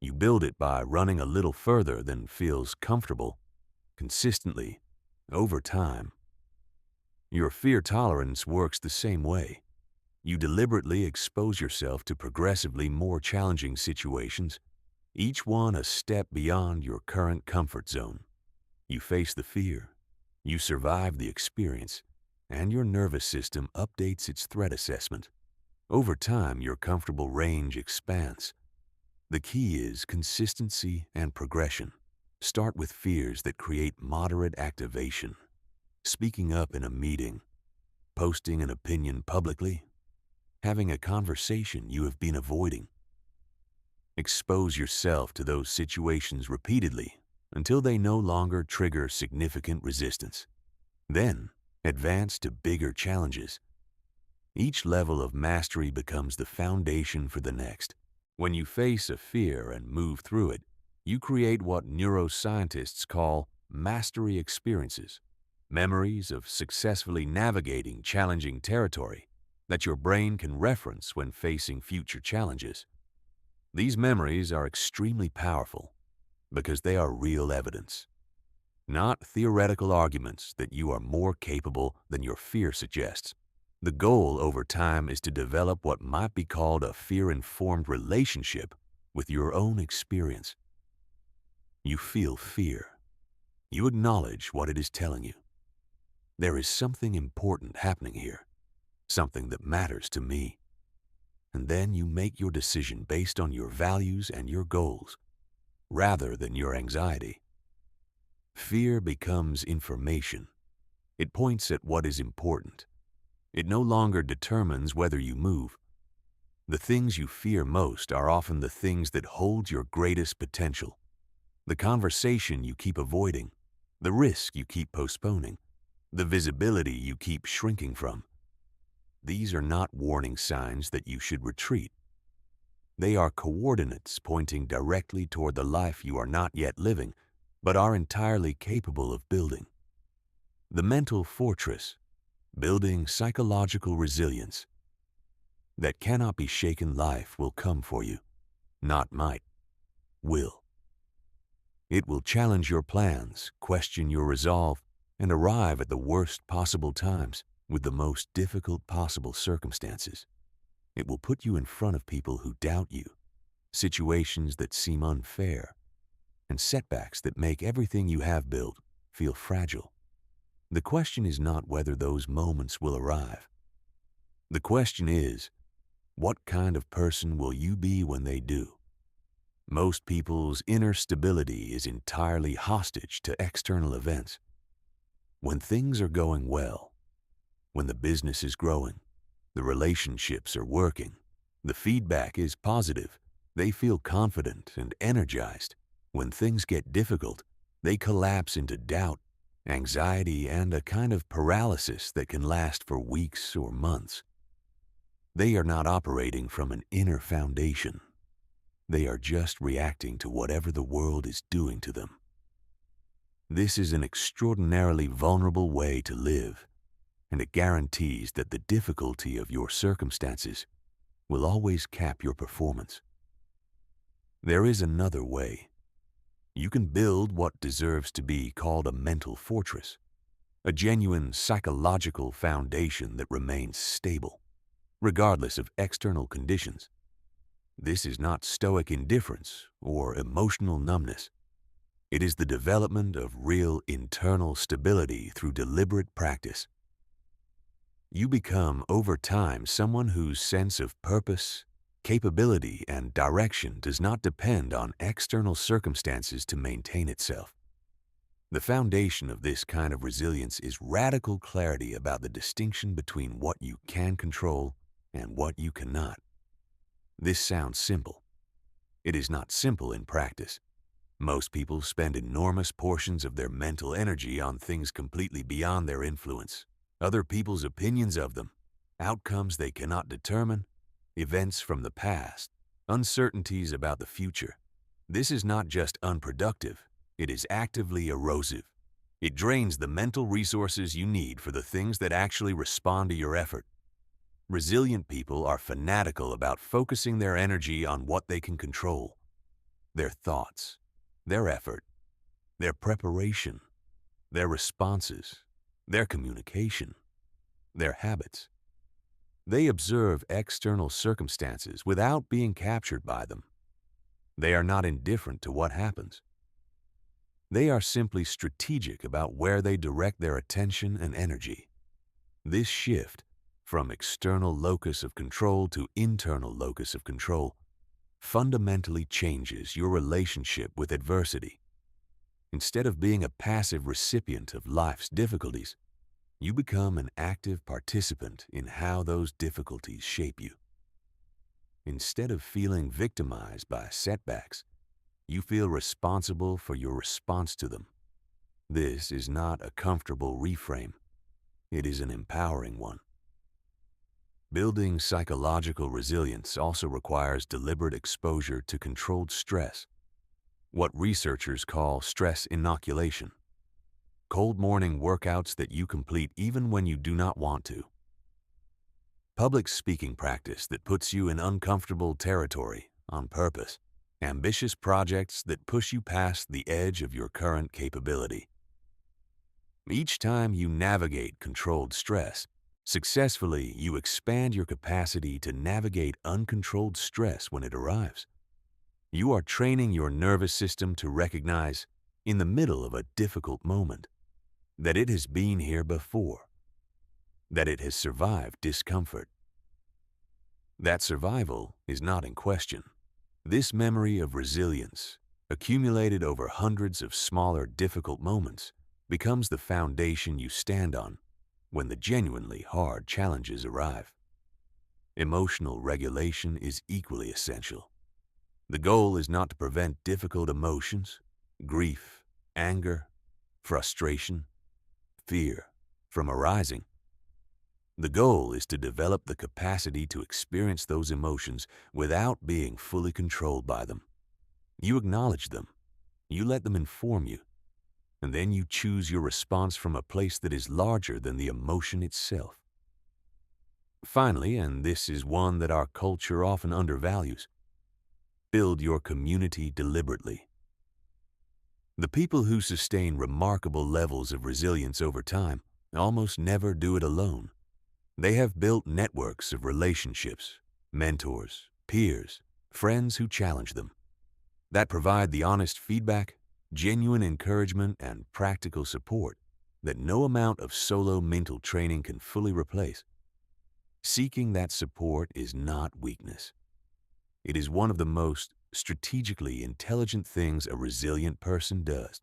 You build it by running a little further than feels comfortable, consistently, over time. Your fear tolerance works the same way. You deliberately expose yourself to progressively more challenging situations, each one a step beyond your current comfort zone. You face the fear, you survive the experience, and your nervous system updates its threat assessment. Over time, your comfortable range expands. The key is consistency and progression. Start with fears that create moderate activation. Speaking up in a meeting, posting an opinion publicly, having a conversation you have been avoiding. Expose yourself to those situations repeatedly until they no longer trigger significant resistance. Then, advance to bigger challenges. Each level of mastery becomes the foundation for the next. When you face a fear and move through it, you create what neuroscientists call mastery experiences, memories of successfully navigating challenging territory that your brain can reference when facing future challenges. These memories are extremely powerful because they are real evidence, not theoretical arguments that you are more capable than your fear suggests. The goal over time is to develop what might be called a fear-informed relationship with your own experience. You feel fear. You acknowledge what it is telling you. There is something important happening here, something that matters to me. And then you make your decision based on your values and your goals, rather than your anxiety. Fear becomes information. It points at what is important. It no longer determines whether you move. The things you fear most are often the things that hold your greatest potential. The conversation you keep avoiding, the risk you keep postponing, the visibility you keep shrinking from. These are not warning signs that you should retreat. They are coordinates pointing directly toward the life you are not yet living, but are entirely capable of building. The mental fortress, building psychological resilience. That cannot be shaken life will come for you, not might, will. It will challenge your plans, question your resolve, and arrive at the worst possible times with the most difficult possible circumstances. It will put you in front of people who doubt you, situations that seem unfair, and setbacks that make everything you have built feel fragile. The question is not whether those moments will arrive. The question is, what kind of person will you be when they do? Most people's inner stability is entirely hostage to external events. When things are going well, when the business is growing, the relationships are working, the feedback is positive, they feel confident and energized. When things get difficult, they collapse into doubt, anxiety, and a kind of paralysis that can last for weeks or months. They are not operating from an inner foundation. They are just reacting to whatever the world is doing to them. This is an extraordinarily vulnerable way to live, and it guarantees that the difficulty of your circumstances will always cap your performance. There is another way. You can build what deserves to be called a mental fortress, a genuine psychological foundation that remains stable, regardless of external conditions. This is not stoic indifference or emotional numbness. It is the development of real internal stability through deliberate practice. You become, over time, someone whose sense of purpose, capability, and direction does not depend on external circumstances to maintain itself. The foundation of this kind of resilience is radical clarity about the distinction between what you can control and what you cannot. This sounds simple. It is not simple in practice. Most people spend enormous portions of their mental energy on things completely beyond their influence. Other people's opinions of them, outcomes they cannot determine, events from the past, uncertainties about the future. This is not just unproductive, it is actively erosive. It drains the mental resources you need for the things that actually respond to your effort. Resilient people are fanatical about focusing their energy on what they can control: their thoughts, their effort, their preparation, their responses, their communication, their habits. They observe external circumstances without being captured by them. They are not indifferent to what happens. They are simply strategic about where they direct their attention and energy. This shift from external locus of control to internal locus of control fundamentally changes your relationship with adversity. Instead of being a passive recipient of life's difficulties, you become an active participant in how those difficulties shape you. Instead of feeling victimized by setbacks, you feel responsible for your response to them. This is not a comfortable reframe. It is an empowering one. Building psychological resilience also requires deliberate exposure to controlled stress, what researchers call stress inoculation. Cold morning workouts that you complete even when you do not want to. Public speaking practice that puts you in uncomfortable territory on purpose. Ambitious projects that push you past the edge of your current capability. Each time you navigate controlled stress, successfully you expand your capacity to navigate uncontrolled stress when it arrives. You are training your nervous system to recognize, in the middle of a difficult moment, that it has been here before, that it has survived discomfort. That survival is not in question. This memory of resilience, accumulated over hundreds of smaller difficult moments, becomes the foundation you stand on when the genuinely hard challenges arrive. Emotional regulation is equally essential. The goal is not to prevent difficult emotions, grief, anger, frustration, fear, from arising. The goal is to develop the capacity to experience those emotions without being fully controlled by them. You acknowledge them, you let them inform you, and then you choose your response from a place that is larger than the emotion itself. Finally, and this is one that our culture often undervalues, build your community deliberately. The people who sustain remarkable levels of resilience over time almost never do it alone. They have built networks of relationships, mentors, peers, friends who challenge them, that provide the honest feedback, genuine encouragement, and practical support that no amount of solo mental training can fully replace. Seeking that support is not weakness. It is one of the most strategically intelligent things a resilient person does.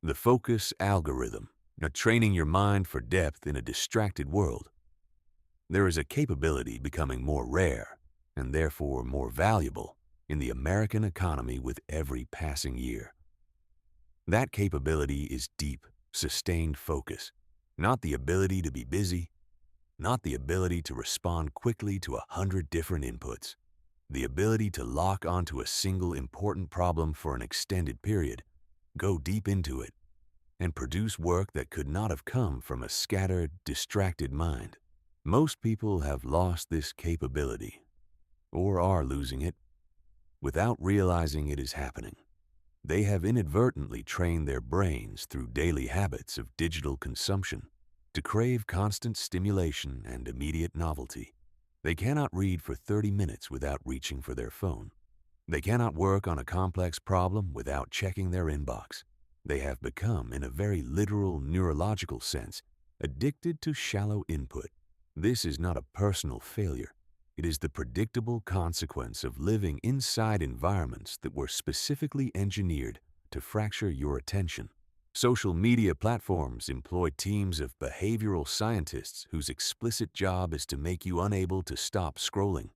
The focus algorithm, training your mind for depth in a distracted world. There is a capability becoming more rare, and therefore more valuable, in the American economy with every passing year. That capability is deep, sustained focus, not the ability to be busy, not the ability to respond quickly to 100 different inputs, the ability to lock onto a single important problem for an extended period, go deep into it, and produce work that could not have come from a scattered, distracted mind. Most people have lost this capability, or are losing it, without realizing it is happening. They have inadvertently trained their brains through daily habits of digital consumption to crave constant stimulation and immediate novelty. They cannot read for 30 minutes without reaching for their phone. They cannot work on a complex problem without checking their inbox. They have become, in a very literal neurological sense, addicted to shallow input. This is not a personal failure. It is the predictable consequence of living inside environments that were specifically engineered to fracture your attention. Social media platforms employ teams of behavioral scientists whose explicit job is to make you unable to stop scrolling.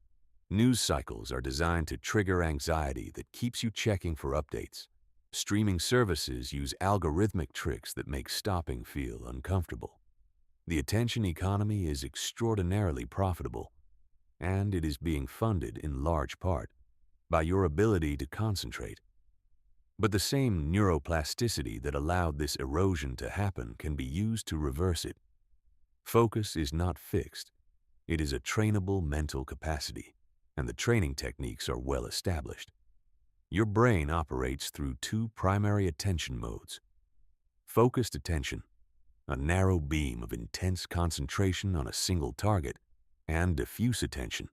News cycles are designed to trigger anxiety that keeps you checking for updates. Streaming services use algorithmic tricks that make stopping feel uncomfortable. The attention economy is extraordinarily profitable, and it is being funded in large part by your ability to concentrate. But the same neuroplasticity that allowed this erosion to happen can be used to reverse it. Focus is not fixed. It is a trainable mental capacity, and the training techniques are well established. Your brain operates through two primary attention modes. Focused attention, a narrow beam of intense concentration on a single target, and diffuse attention,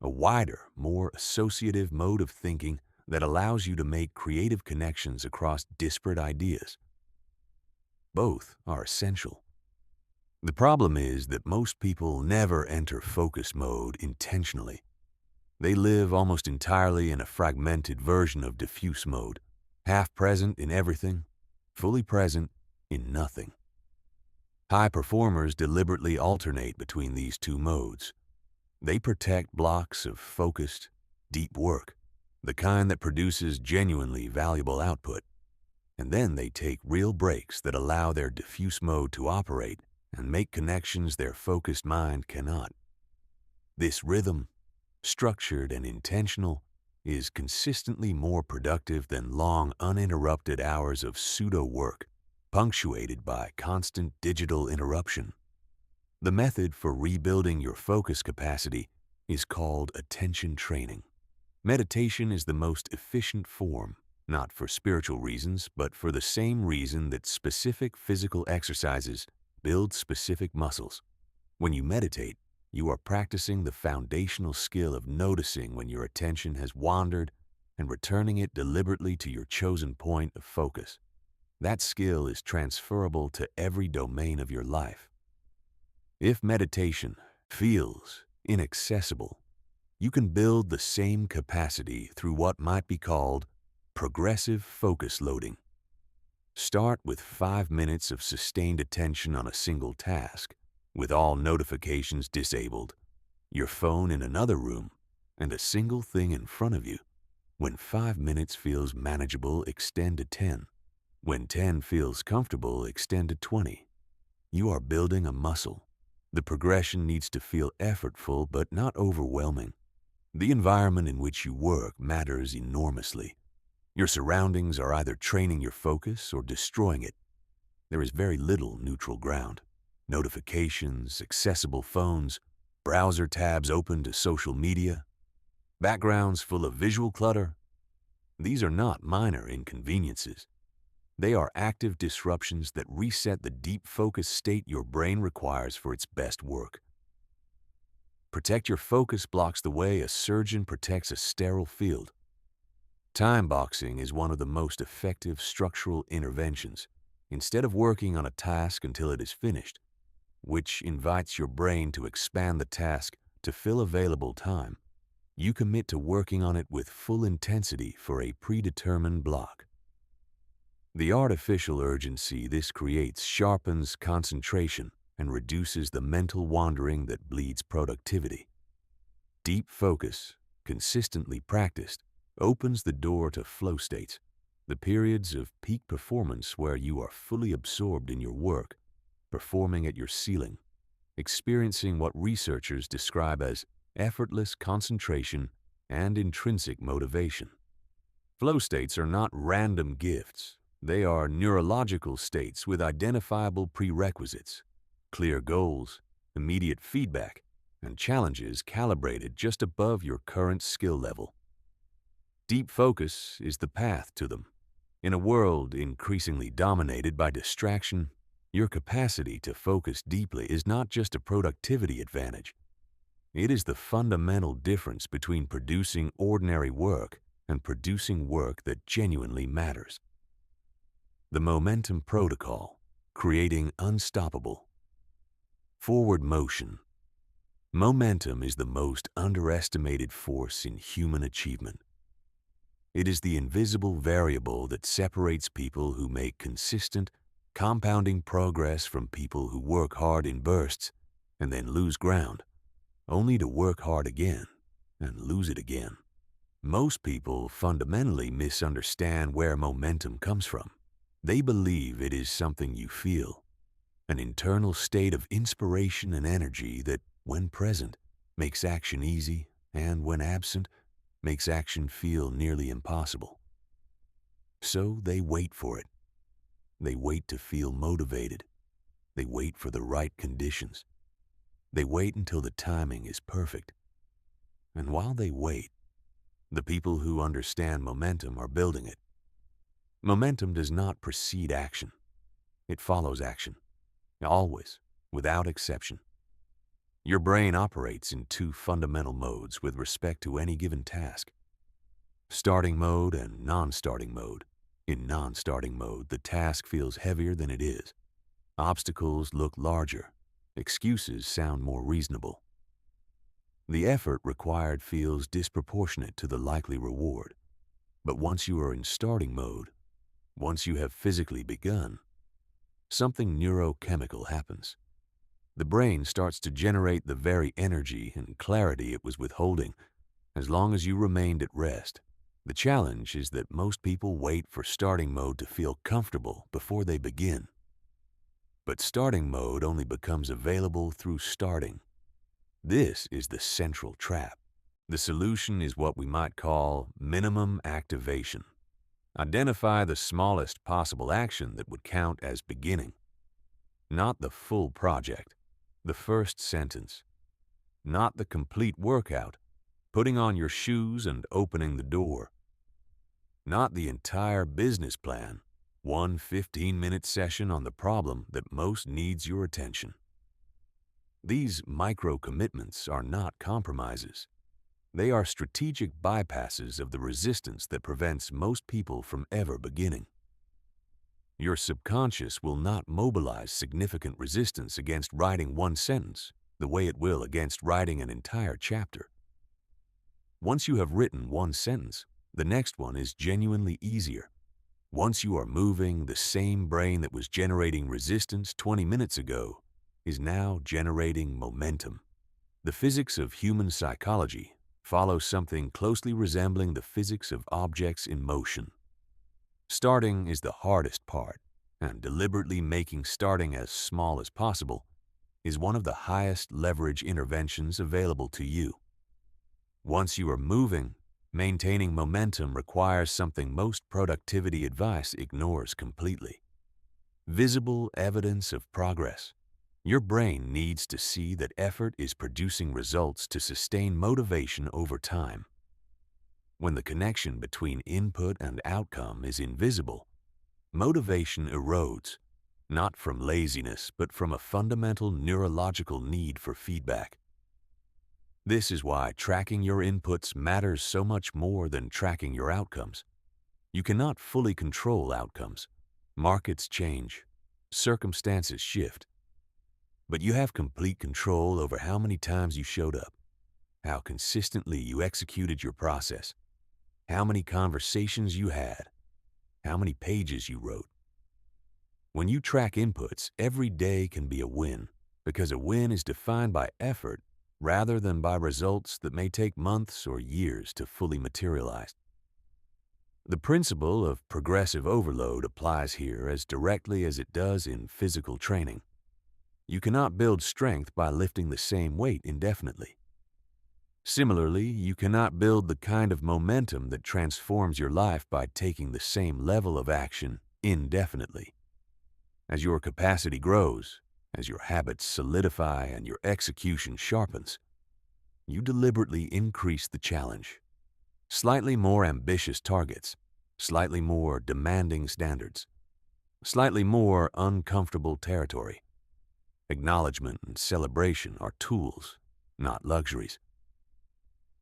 a wider, more associative mode of thinking that allows you to make creative connections across disparate ideas. Both are essential. The problem is that most people never enter focus mode intentionally. They live almost entirely in a fragmented version of diffuse mode, half present in everything, fully present in nothing. High performers deliberately alternate between these two modes. They protect blocks of focused, deep work, the kind that produces genuinely valuable output. And then they take real breaks that allow their diffuse mode to operate and make connections their focused mind cannot. This rhythm, structured and intentional, is consistently more productive than long, uninterrupted hours of pseudo-work, punctuated by constant digital interruption. The method for rebuilding your focus capacity is called attention training. Meditation is the most efficient form, not for spiritual reasons, but for the same reason that specific physical exercises build specific muscles. When you meditate, you are practicing the foundational skill of noticing when your attention has wandered and returning it deliberately to your chosen point of focus. That skill is transferable to every domain of your life. If meditation feels inaccessible, you can build the same capacity through what might be called progressive focus loading. Start with 5 minutes of sustained attention on a single task, with all notifications disabled, your phone in another room, and a single thing in front of you. When 5 minutes feels manageable, extend to 10. When 10 feels comfortable, extend to 20. You are building a muscle. The progression needs to feel effortful but not overwhelming. The environment in which you work matters enormously. Your surroundings are either training your focus or destroying it. There is very little neutral ground. Notifications, accessible phones, browser tabs open to social media, backgrounds full of visual clutter. These are not minor inconveniences. They are active disruptions that reset the deep focus state your brain requires for its best work. Protect your focus blocks the way a surgeon protects a sterile field. Time boxing is one of the most effective structural interventions. Instead of working on a task until it is finished, which invites your brain to expand the task to fill available time, you commit to working on it with full intensity for a predetermined block. The artificial urgency this creates sharpens concentration and reduces the mental wandering that bleeds productivity. Deep focus, consistently practiced, opens the door to flow states, the periods of peak performance where you are fully absorbed in your work, performing at your ceiling, experiencing what researchers describe as effortless concentration and intrinsic motivation. Flow states are not random gifts. They are neurological states with identifiable prerequisites, clear goals, immediate feedback, and challenges calibrated just above your current skill level. Deep focus is the path to them. In a world increasingly dominated by distraction, your capacity to focus deeply is not just a productivity advantage. It is the fundamental difference between producing ordinary work and producing work that genuinely matters. The momentum protocol, creating unstoppable forward motion. Momentum is the most underestimated force in human achievement. It is the invisible variable that separates people who make consistent, compounding progress from people who work hard in bursts and then lose ground, only to work hard again and lose it again. Most people fundamentally misunderstand where momentum comes from. They believe it is something you feel, an internal state of inspiration and energy that, when present, makes action easy and, when absent, makes action feel nearly impossible. So they wait for it. They wait to feel motivated. They wait for the right conditions. They wait until the timing is perfect. And while they wait, the people who understand momentum are building it. Momentum does not precede action. It follows action, always, without exception. Your brain operates in two fundamental modes with respect to any given task: starting mode and non-starting mode. In non-starting mode, the task feels heavier than it is. Obstacles look larger. Excuses sound more reasonable. The effort required feels disproportionate to the likely reward. But once you are in starting mode, once you have physically begun, something neurochemical happens. The brain starts to generate the very energy and clarity it was withholding as long as you remained at rest. The challenge is that most people wait for starting mode to feel comfortable before they begin. But starting mode only becomes available through starting. This is the central trap. The solution is what we might call minimum activation. Identify the smallest possible action that would count as beginning. Not the full project, the first sentence. Not the complete workout, putting on your shoes and opening the door. Not the entire business plan, one 15-minute session on the problem that most needs your attention. These micro-commitments are not compromises. They are strategic bypasses of the resistance that prevents most people from ever beginning. Your subconscious will not mobilize significant resistance against writing one sentence the way it will against writing an entire chapter. Once you have written one sentence, the next one is genuinely easier. Once you are moving, the same brain that was generating resistance 20 minutes ago is now generating momentum. The physics of human psychology follows something closely resembling the physics of objects in motion. Starting is the hardest part, and deliberately making starting as small as possible is one of the highest leverage interventions available to you. Once you are moving, maintaining momentum requires something most productivity advice ignores completely: visible evidence of progress. Your brain needs to see that effort is producing results to sustain motivation over time. When the connection between input and outcome is invisible, motivation erodes, not from laziness, but from a fundamental neurological need for feedback. This is why tracking your inputs matters so much more than tracking your outcomes. You cannot fully control outcomes. Markets change, circumstances shift. But you have complete control over how many times you showed up, how consistently you executed your process, how many conversations you had, how many pages you wrote. When you track inputs, every day can be a win, because a win is defined by effort rather than by results that may take months or years to fully materialize. The principle of progressive overload applies here as directly as it does in physical training. You cannot build strength by lifting the same weight indefinitely. Similarly, you cannot build the kind of momentum that transforms your life by taking the same level of action indefinitely. As your capacity grows, as your habits solidify and your execution sharpens, you deliberately increase the challenge. Slightly more ambitious targets, slightly more demanding standards, slightly more uncomfortable territory. Acknowledgement and celebration are tools, not luxuries.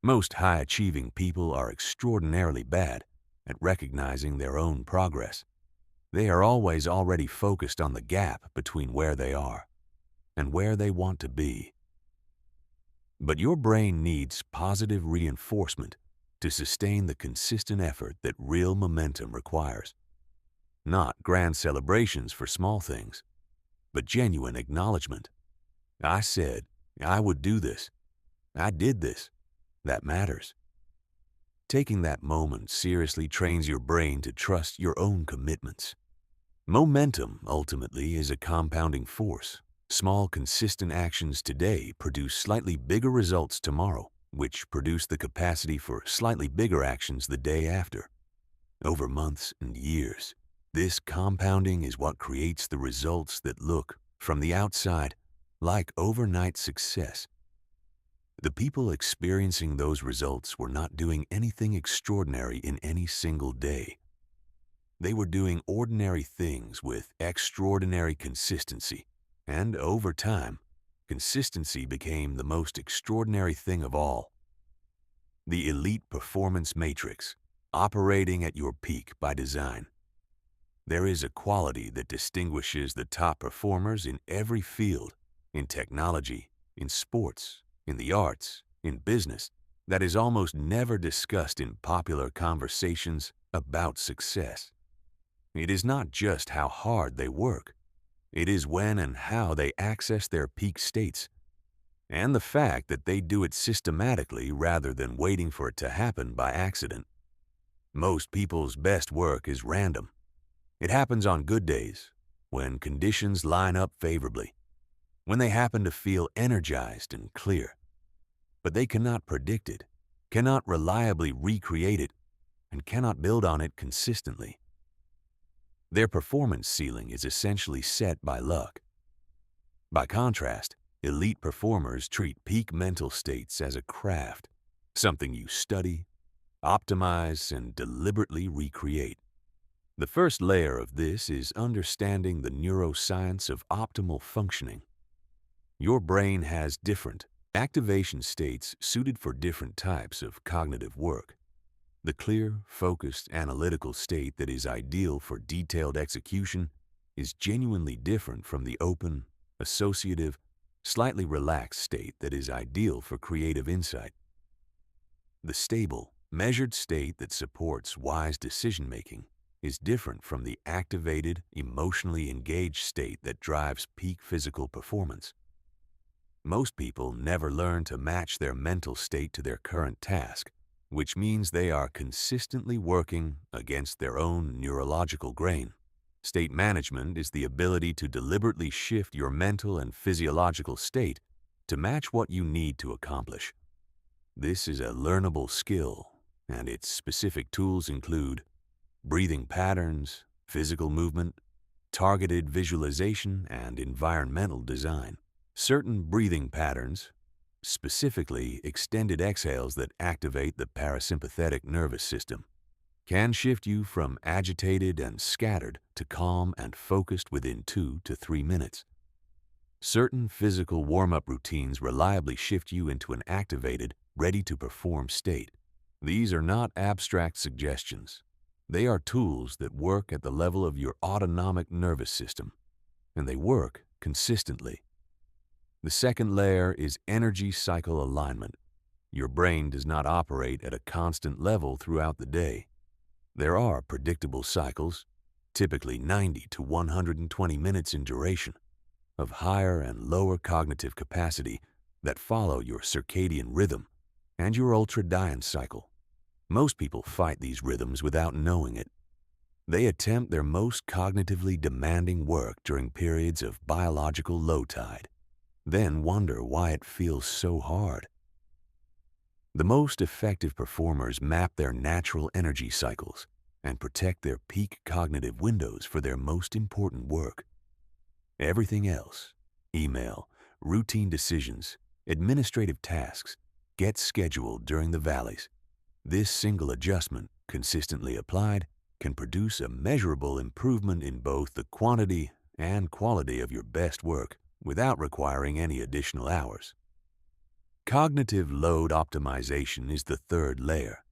Most high-achieving people are extraordinarily bad at recognizing their own progress. They are always already focused on the gap between where they are and where they want to be. But your brain needs positive reinforcement to sustain the consistent effort that real momentum requires. Not grand celebrations for small things, but genuine acknowledgement. I said I would do this. I did this. That matters. Taking that moment seriously trains your brain to trust your own commitments. Momentum, ultimately, is a compounding force. Small, consistent actions today produce slightly bigger results tomorrow, which produce the capacity for slightly bigger actions the day after. Over months and years, this compounding is what creates the results that look, from the outside, like overnight success. The people experiencing those results were not doing anything extraordinary in any single day. They were doing ordinary things with extraordinary consistency, and over time, consistency became the most extraordinary thing of all. The elite performance matrix, operating at your peak by design. There is a quality that distinguishes the top performers in every field, in technology, in sports, in the arts, in business, that is almost never discussed in popular conversations about success. It is not just how hard they work. It is when and how they access their peak states, and the fact that they do it systematically rather than waiting for it to happen by accident. Most people's best work is random. It happens on good days, when conditions line up favorably, when they happen to feel energized and clear. But they cannot predict it, cannot reliably recreate it, and cannot build on it consistently. Their performance ceiling is essentially set by luck. By contrast, elite performers treat peak mental states as a craft, something you study, optimize, and deliberately recreate. The first layer of this is understanding the neuroscience of optimal functioning. Your brain has different activation states suited for different types of cognitive work. The clear, focused, analytical state that is ideal for detailed execution is genuinely different from the open, associative, slightly relaxed state that is ideal for creative insight. The stable, measured state that supports wise decision-making is different from the activated, emotionally engaged state that drives peak physical performance. Most people never learn to match their mental state to their current task, which means they are consistently working against their own neurological grain. State management is the ability to deliberately shift your mental and physiological state to match what you need to accomplish. This is a learnable skill, and its specific tools include breathing patterns, physical movement, targeted visualization, and environmental design. Certain breathing patterns, specifically extended exhales that activate the parasympathetic nervous system, can shift you from agitated and scattered to calm and focused within 2 to 3 minutes. Certain physical warm-up routines reliably shift you into an activated, ready-to-perform state. These are not abstract suggestions. They are tools that work at the level of your autonomic nervous system, and they work consistently. The second layer is energy cycle alignment. Your brain does not operate at a constant level throughout the day. There are predictable cycles, typically 90 to 120 minutes in duration, of higher and lower cognitive capacity that follow your circadian rhythm and your ultradian cycle. Most people fight these rhythms without knowing it. They attempt their most cognitively demanding work during periods of biological low tide, then wonder why it feels so hard. The most effective performers map their natural energy cycles and protect their peak cognitive windows for their most important work. Everything else, email, routine decisions, administrative tasks, gets scheduled during the valleys. This single adjustment, consistently applied, can produce a measurable improvement in both the quantity and quality of your best work without requiring any additional hours. Cognitive load optimization is the third layer.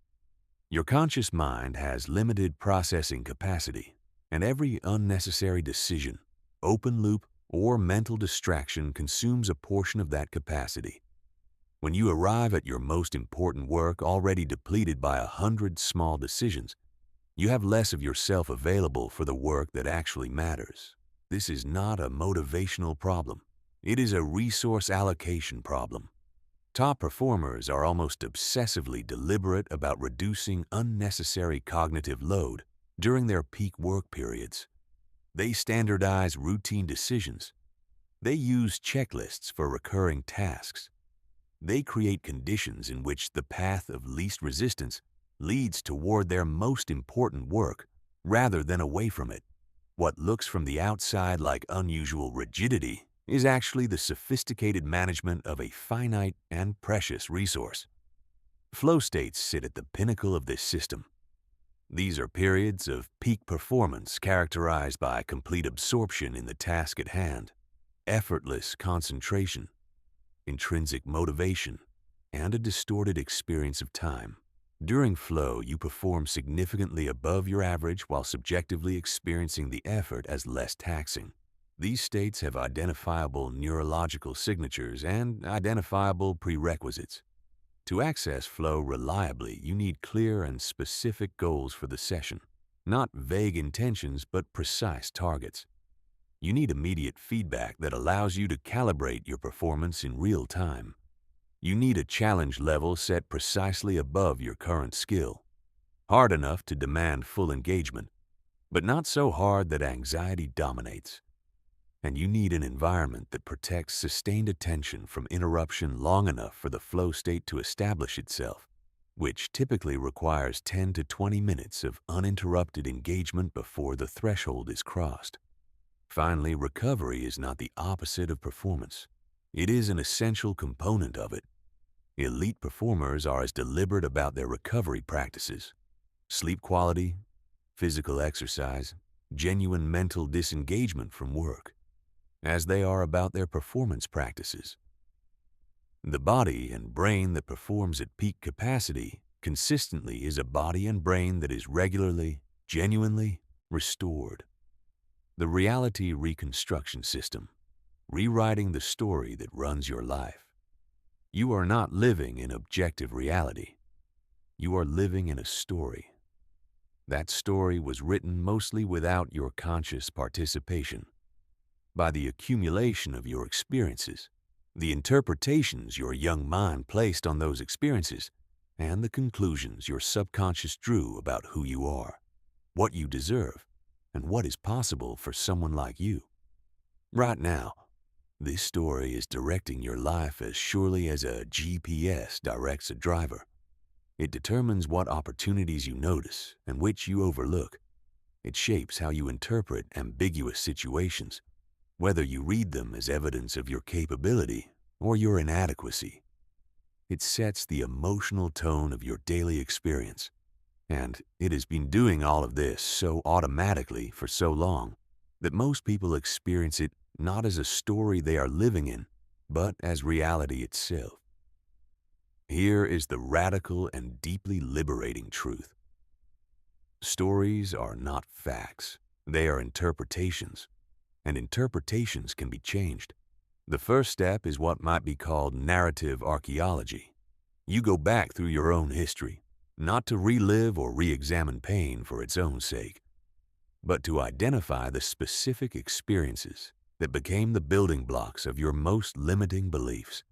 Your conscious mind has limited processing capacity, and every unnecessary decision, open loop, or mental distraction consumes a portion of that capacity. When you arrive at your most important work already depleted by 100 small decisions, you have less of yourself available for the work that actually matters. This is not a motivational problem. It is a resource allocation problem. Top performers are almost obsessively deliberate about reducing unnecessary cognitive load during their peak work periods. They standardize routine decisions. They use checklists for recurring tasks. They create conditions in which the path of least resistance leads toward their most important work rather than away from it. What looks from the outside like unusual rigidity is actually the sophisticated management of a finite and precious resource. Flow states sit at the pinnacle of this system. These are periods of peak performance characterized by complete absorption in the task at hand, effortless concentration, intrinsic motivation, and a distorted experience of time. During flow, you perform significantly above your average while subjectively experiencing the effort as less taxing. These states have identifiable neurological signatures and identifiable prerequisites. To access flow reliably, you need clear and specific goals for the session, not vague intentions but precise targets. You need immediate feedback that allows you to calibrate your performance in real time. You need a challenge level set precisely above your current skill, hard enough to demand full engagement, but not so hard that anxiety dominates. And you need an environment that protects sustained attention from interruption long enough for the flow state to establish itself, which typically requires 10 to 20 minutes of uninterrupted engagement before the threshold is crossed. Finally, recovery is not the opposite of performance. It is an essential component of it. Elite performers are as deliberate about their recovery practices, sleep quality, physical exercise, genuine mental disengagement from work, as they are about their performance practices. The body and brain that performs at peak capacity consistently is a body and brain that is regularly, genuinely restored. The reality reconstruction system, rewriting the story that runs your life. You are not living in objective reality. You are living in a story. That story was written mostly without your conscious participation, by the accumulation of your experiences, the interpretations your young mind placed on those experiences, and the conclusions your subconscious drew about who you are, what you deserve, and what is possible for someone like you. Right now, this story is directing your life as surely as a GPS directs a driver. It determines what opportunities you notice and which you overlook. It shapes how you interpret ambiguous situations, whether you read them as evidence of your capability or your inadequacy. It sets the emotional tone of your daily experience, and it has been doing all of this so automatically for so long that most people experience it not as a story they are living in, but as reality itself. Here is the radical and deeply liberating truth. Stories are not facts. They are interpretations, and interpretations can be changed. The first step is what might be called narrative archaeology. You go back through your own history, not to relive or re-examine pain for its own sake, but to identify the specific experiences that became the building blocks of your most limiting beliefs.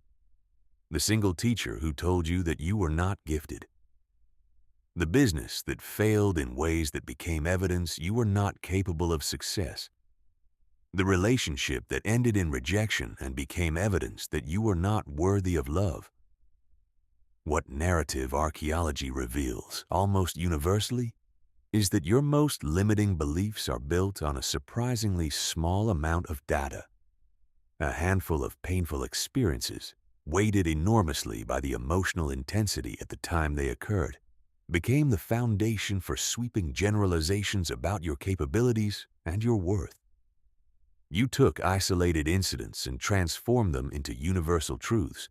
The single teacher who told you that you were not gifted. The business that failed in ways that became evidence you were not capable of success. The relationship that ended in rejection and became evidence that you were not worthy of love. What narrative archaeology reveals, almost universally, is that your most limiting beliefs are built on a surprisingly small amount of data. A handful of painful experiences, weighted enormously by the emotional intensity at the time they occurred, became the foundation for sweeping generalizations about your capabilities and your worth. You took isolated incidents and transformed them into universal truths.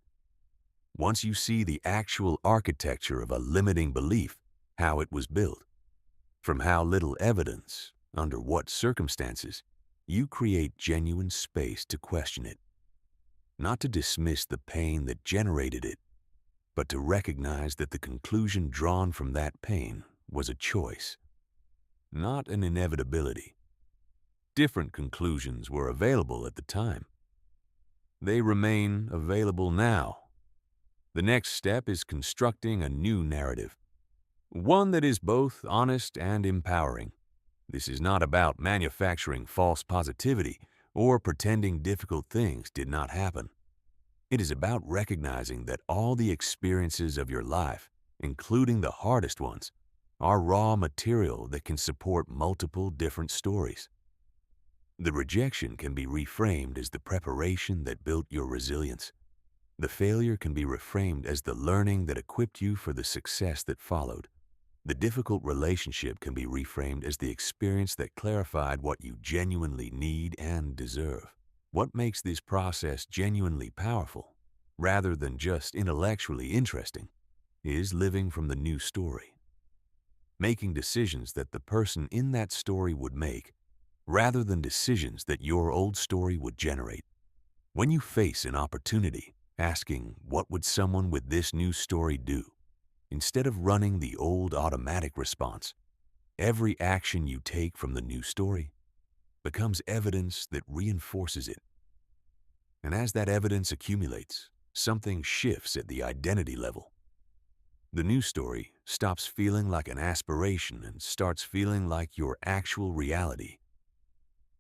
Once you see the actual architecture of a limiting belief, how it was built, from how little evidence, under what circumstances, you create genuine space to question it. Not to dismiss the pain that generated it, but to recognize that the conclusion drawn from that pain was a choice, not an inevitability. Different conclusions were available at the time. They remain available now. The next step is constructing a new narrative, one that is both honest and empowering. This is not about manufacturing false positivity or pretending difficult things did not happen. It is about recognizing that all the experiences of your life, including the hardest ones, are raw material that can support multiple different stories. The rejection can be reframed as the preparation that built your resilience. The failure can be reframed as the learning that equipped you for the success that followed. The difficult relationship can be reframed as the experience that clarified what you genuinely need and deserve. What makes this process genuinely powerful? rather than just intellectually interesting, is living from the new story, making decisions that the person in that story would make, rather than decisions that your old story would generate. When you face an opportunity, asking, "What would someone with this new story do?" instead of running the old automatic response, every action you take from the new story becomes evidence that reinforces it. And as that evidence accumulates, something shifts at the identity level. The new story stops feeling like an aspiration and starts feeling like your actual reality,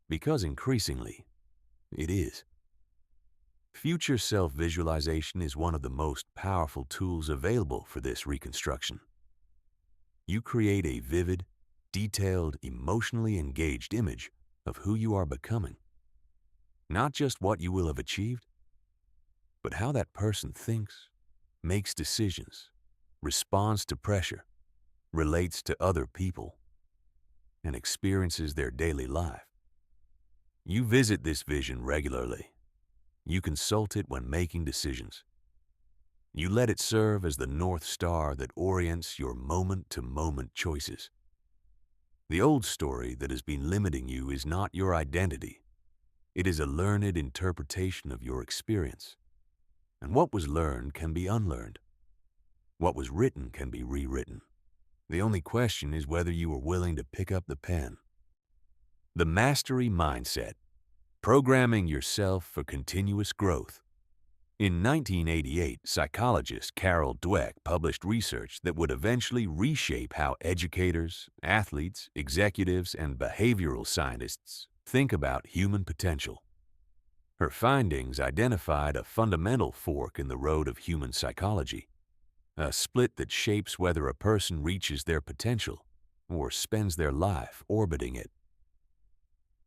because increasingly, it is. Future self-visualization is one of the most powerful tools available for this reconstruction. You create a vivid, detailed, emotionally engaged image of who you are becoming. Not just what you will have achieved, but how that person thinks, makes decisions, responds to pressure, relates to other people, and experiences their daily life. You visit this vision regularly. You consult it when making decisions. You let it serve as the North Star that orients your moment-to-moment choices. The old story that has been limiting you is not your identity. It is a learned interpretation of your experience. And what was learned can be unlearned. What was written can be rewritten. The only question is whether you are willing to pick up the pen. The mastery mindset. Programming yourself for continuous growth. In 1988, psychologist Carol Dweck published research that would eventually reshape how educators, athletes, executives, and behavioral scientists think about human potential. Her findings identified a fundamental fork in the road of human psychology, a split that shapes whether a person reaches their potential or spends their life orbiting it.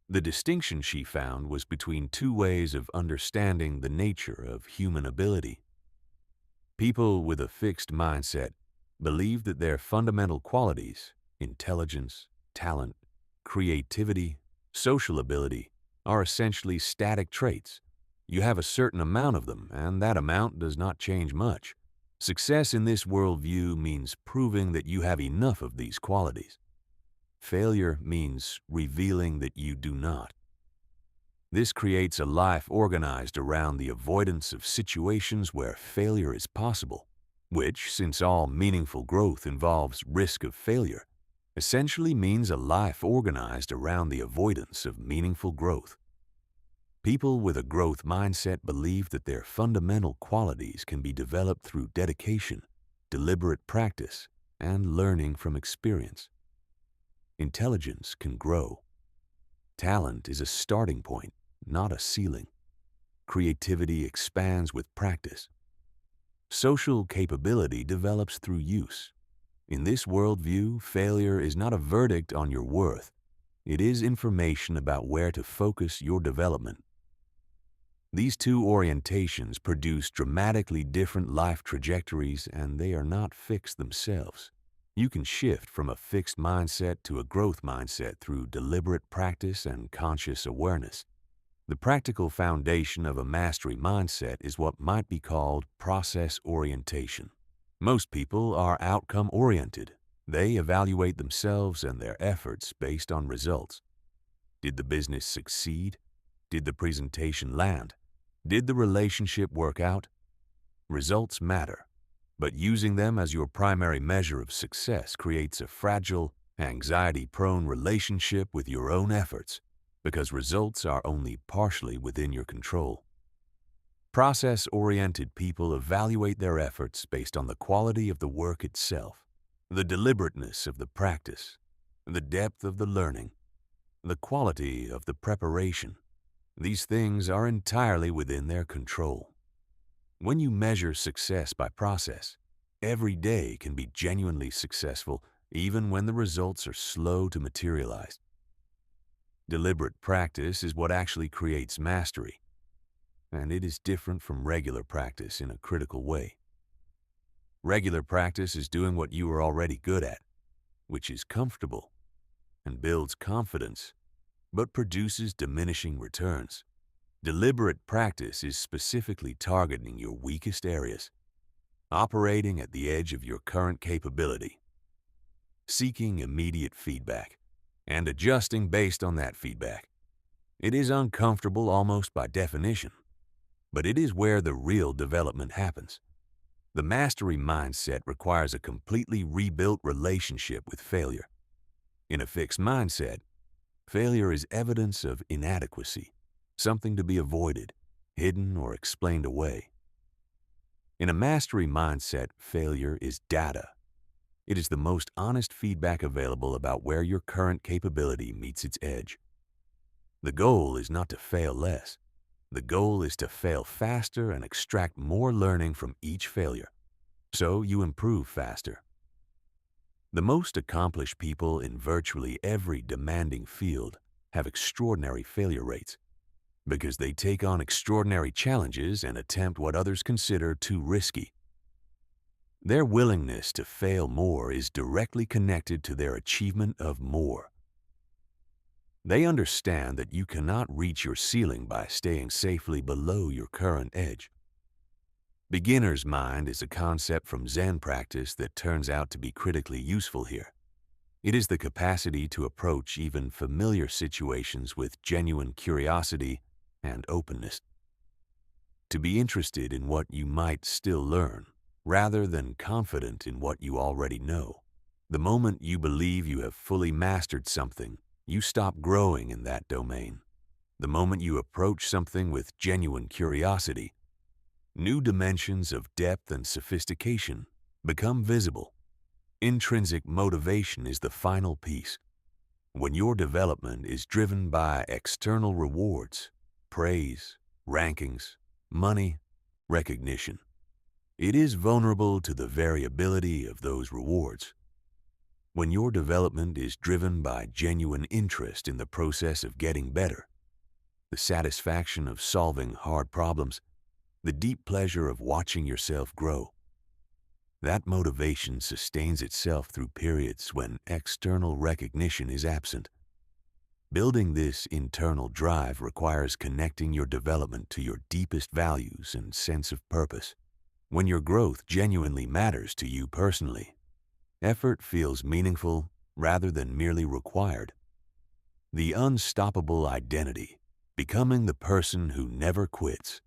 The distinction she found was between two ways of understanding the nature of human ability. People with a fixed mindset believe that their fundamental qualities, intelligence, talent, creativity, social ability, are essentially static traits. You have a certain amount of them, and that amount does not change much. Success in this worldview means proving that you have enough of these qualities. Failure means revealing that you do not. This creates a life organized around the avoidance of situations where failure is possible, which, since all meaningful growth involves risk of failure, essentially means a life organized around the avoidance of meaningful growth. People with a growth mindset believe that their fundamental qualities can be developed through dedication, deliberate practice, and learning from experience. Intelligence can grow. Talent is a starting point, not a ceiling. Creativity expands with practice. Social capability develops through use. In this worldview, failure is not a verdict on your worth. It is information about where to focus your development. These two orientations produce dramatically different life trajectories, and they are not fixed themselves. You can shift from a fixed mindset to a growth mindset through deliberate practice and conscious awareness. The practical foundation of a mastery mindset is what might be called process orientation. Most people are outcome-oriented. They evaluate themselves and their efforts based on results. Did the business succeed? Did the presentation land? Did the relationship work out? Results matter, but using them as your primary measure of success creates a fragile, anxiety-prone relationship with your own efforts, because results are only partially within your control. Process-oriented people evaluate their efforts based on the quality of the work itself, the deliberateness of the practice, the depth of the learning, the quality of the preparation. These things are entirely within their control. When you measure success by process, every day can be genuinely successful even when the results are slow to materialize. Deliberate practice is what actually creates mastery, and it is different from regular practice in a critical way. Regular practice is doing what you are already good at, which is comfortable and builds confidence, but produces diminishing returns. Deliberate practice is specifically targeting your weakest areas, operating at the edge of your current capability, seeking immediate feedback, and adjusting based on that feedback. It is uncomfortable almost by definition, but it is where the real development happens. The mastery mindset requires a completely rebuilt relationship with failure. In a fixed mindset, failure is evidence of inadequacy, something to be avoided, hidden, or explained away. In a mastery mindset, failure is data. It is the most honest feedback available about where your current capability meets its edge. The goal is not to fail less. The goal is to fail faster and extract more learning from each failure, so you improve faster. The most accomplished people in virtually every demanding field have extraordinary failure rates because they take on extraordinary challenges and attempt what others consider too risky. Their willingness to fail more is directly connected to their achievement of more. They understand that you cannot reach your ceiling by staying safely below your current edge. Beginner's mind is a concept from Zen practice that turns out to be critically useful here. It is the capacity to approach even familiar situations with genuine curiosity and openness. To be interested in what you might still learn, rather than confident in what you already know. The moment you believe you have fully mastered something, you stop growing in that domain. The moment you approach something with genuine curiosity, new dimensions of depth and sophistication become visible. Intrinsic motivation is the final piece. When your development is driven by external rewards, praise, rankings, money, recognition, it is vulnerable to the variability of those rewards. When your development is driven by genuine interest in the process of getting better, the satisfaction of solving hard problems, the deep pleasure of watching yourself grow, that motivation sustains itself through periods when external recognition is absent. Building this internal drive requires connecting your development to your deepest values and sense of purpose. When your growth genuinely matters to you personally, effort feels meaningful rather than merely required. The unstoppable identity, becoming the person who never quits.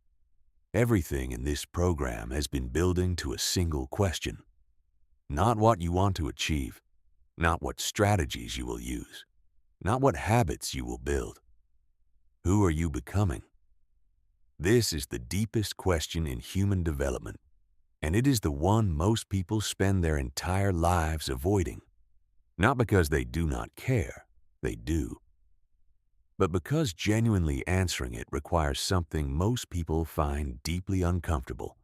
Everything in this program has been building to a single question. Not what you want to achieve, not what strategies you will use, not what habits you will build. Who are you becoming? This is the deepest question in human development, and it is the one most people spend their entire lives avoiding. Not because they do not care, they do, but because genuinely answering it requires something most people find deeply uncomfortable: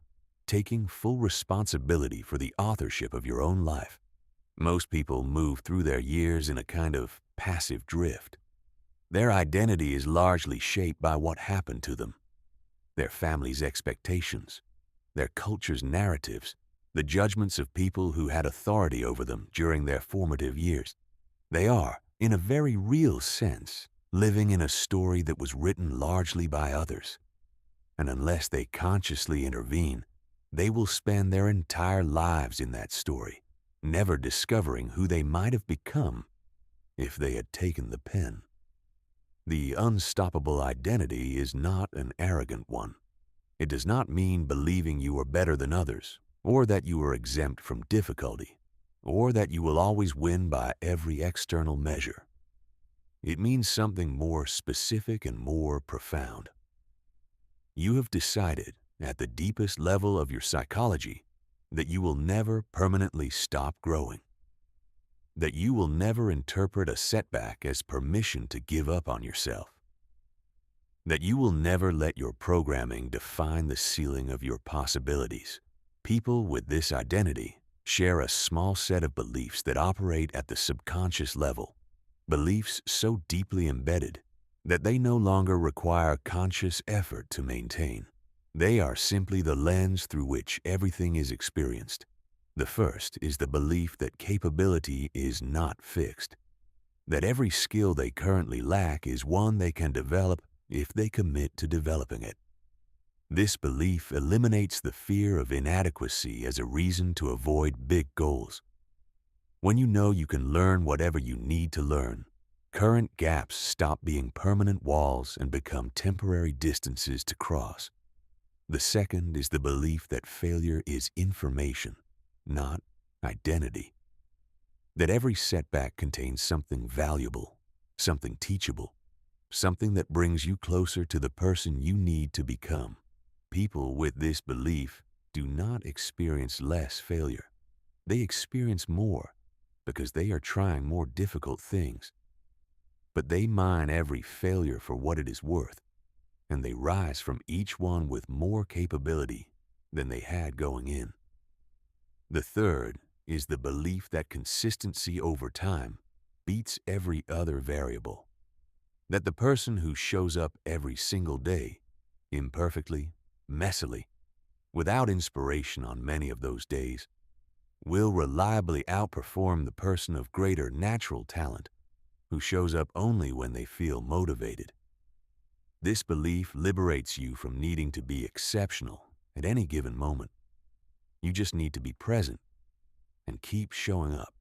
taking full responsibility for the authorship of your own life. Most people move through their years in a kind of passive drift. Their identity is largely shaped by what happened to them, their family's expectations, their culture's narratives, the judgments of people who had authority over them during their formative years. They are, in a very real sense, living in a story that was written largely by others. And unless they consciously intervene, they will spend their entire lives in that story, never discovering who they might have become if they had taken the pen. The unstoppable identity is not an arrogant one. It does not mean believing you are better than others, or that you are exempt from difficulty, or that you will always win by every external measure. It means something more specific and more profound. You have decided, at the deepest level of your psychology, that you will never permanently stop growing. That you will never interpret a setback as permission to give up on yourself. That you will never let your programming define the ceiling of your possibilities. People with this identity share a small set of beliefs that operate at the subconscious level, beliefs so deeply embedded that they no longer require conscious effort to maintain. They are simply the lens through which everything is experienced. The first is the belief that capability is not fixed, that every skill they currently lack is one they can develop if they commit to developing it. This belief eliminates the fear of inadequacy as a reason to avoid big goals. When you know you can learn whatever you need to learn, current gaps stop being permanent walls and become temporary distances to cross. The second is the belief that failure is information, not identity. That every setback contains something valuable, something teachable, something that brings you closer to the person you need to become. People with this belief do not experience less failure. They experience more because they are trying more difficult things. But they mine every failure for what it is worth, and they rise from each one with more capability than they had going in. The third is the belief that consistency over time beats every other variable. That the person who shows up every single day, imperfectly, messily, without inspiration on many of those days, will reliably outperform the person of greater natural talent who shows up only when they feel motivated. This belief liberates you from needing to be exceptional at any given moment. You just need to be present and keep showing up.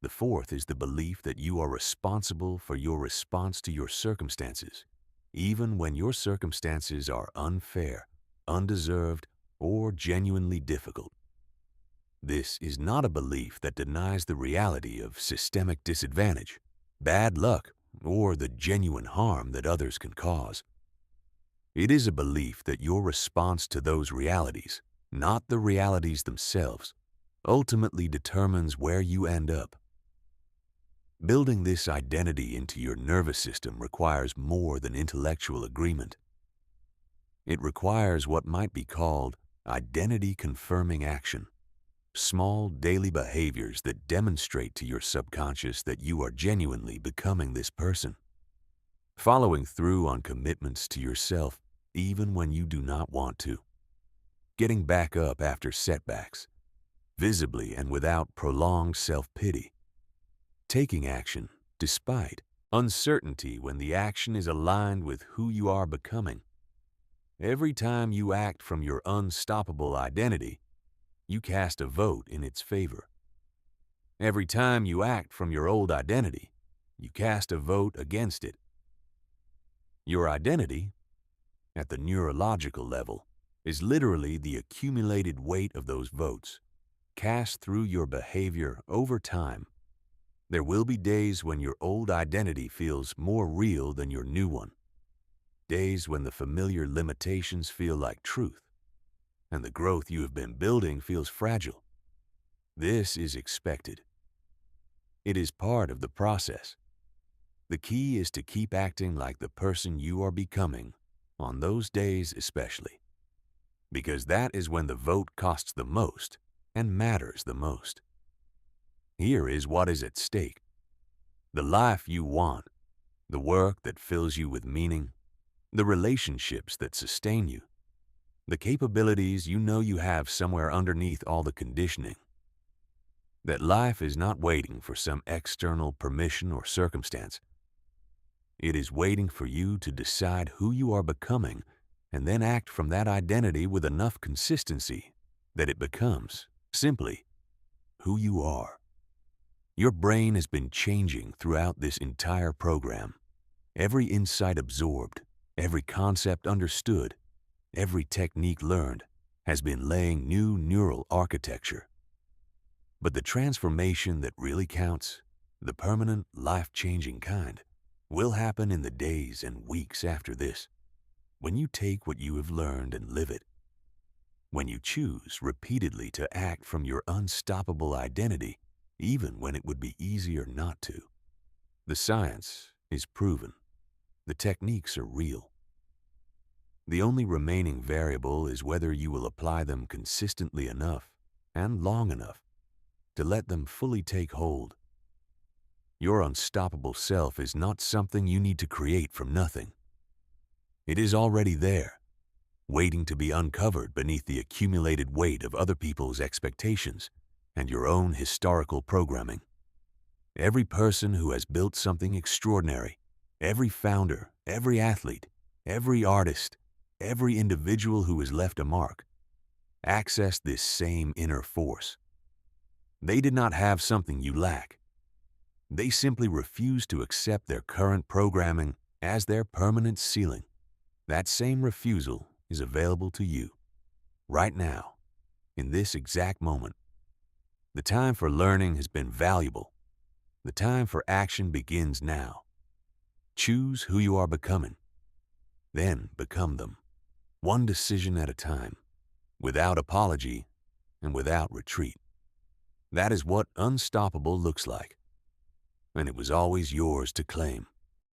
The fourth is the belief that you are responsible for your response to your circumstances, even when your circumstances are unfair, undeserved, or genuinely difficult. This is not a belief that denies the reality of systemic disadvantage, bad luck, or the genuine harm that others can cause. It is a belief that your response to those realities, not the realities themselves, ultimately determines where you end up. Building this identity into your nervous system requires more than intellectual agreement. It requires what might be called identity-confirming action, small daily behaviors that demonstrate to your subconscious that you are genuinely becoming this person. Following through on commitments to yourself even when you do not want to. Getting back up after setbacks, visibly and without prolonged self-pity. Taking action despite uncertainty when the action is aligned with who you are becoming. Every time you act from your unstoppable identity, you cast a vote in its favor. Every time you act from your old identity, you cast a vote against it. Your identity, at the neurological level, is literally the accumulated weight of those votes, cast through your behavior over time. There will be days when your old identity feels more real than your new one. Days when the familiar limitations feel like truth, and the growth you have been building feels fragile. This is expected. It is part of the process. The key is to keep acting like the person you are becoming, on those days especially, because that is when the vote costs the most and matters the most. Here is what is at stake: the life you want, the work that fills you with meaning, the relationships that sustain you, the capabilities you know you have somewhere underneath all the conditioning. That life is not waiting for some external permission or circumstance. It is waiting for you to decide who you are becoming and then act from that identity with enough consistency that it becomes, simply, who you are. Your brain has been changing throughout this entire program. Every insight absorbed, every concept understood, every technique learned has been laying new neural architecture. But the transformation that really counts, the permanent, life-changing kind, will happen in the days and weeks after this, when you take what you have learned and live it. When you choose repeatedly to act from your unstoppable identity, even when it would be easier not to. The science is proven. The techniques are real. The only remaining variable is whether you will apply them consistently enough and long enough to let them fully take hold. Your unstoppable self is not something you need to create from nothing. It is already there, waiting to be uncovered beneath the accumulated weight of other people's expectations and your own historical programming. Every person who has built something extraordinary, every founder, every athlete, every artist, every individual who has left a mark accessed this same inner force. They did not have something you lack. They simply refused to accept their current programming as their permanent ceiling. That same refusal is available to you, right now, in this exact moment. The time for learning has been valuable. The time for action begins now. Choose who you are becoming, then become them, one decision at a time, without apology and without retreat. That is what unstoppable looks like, and it was always yours to claim.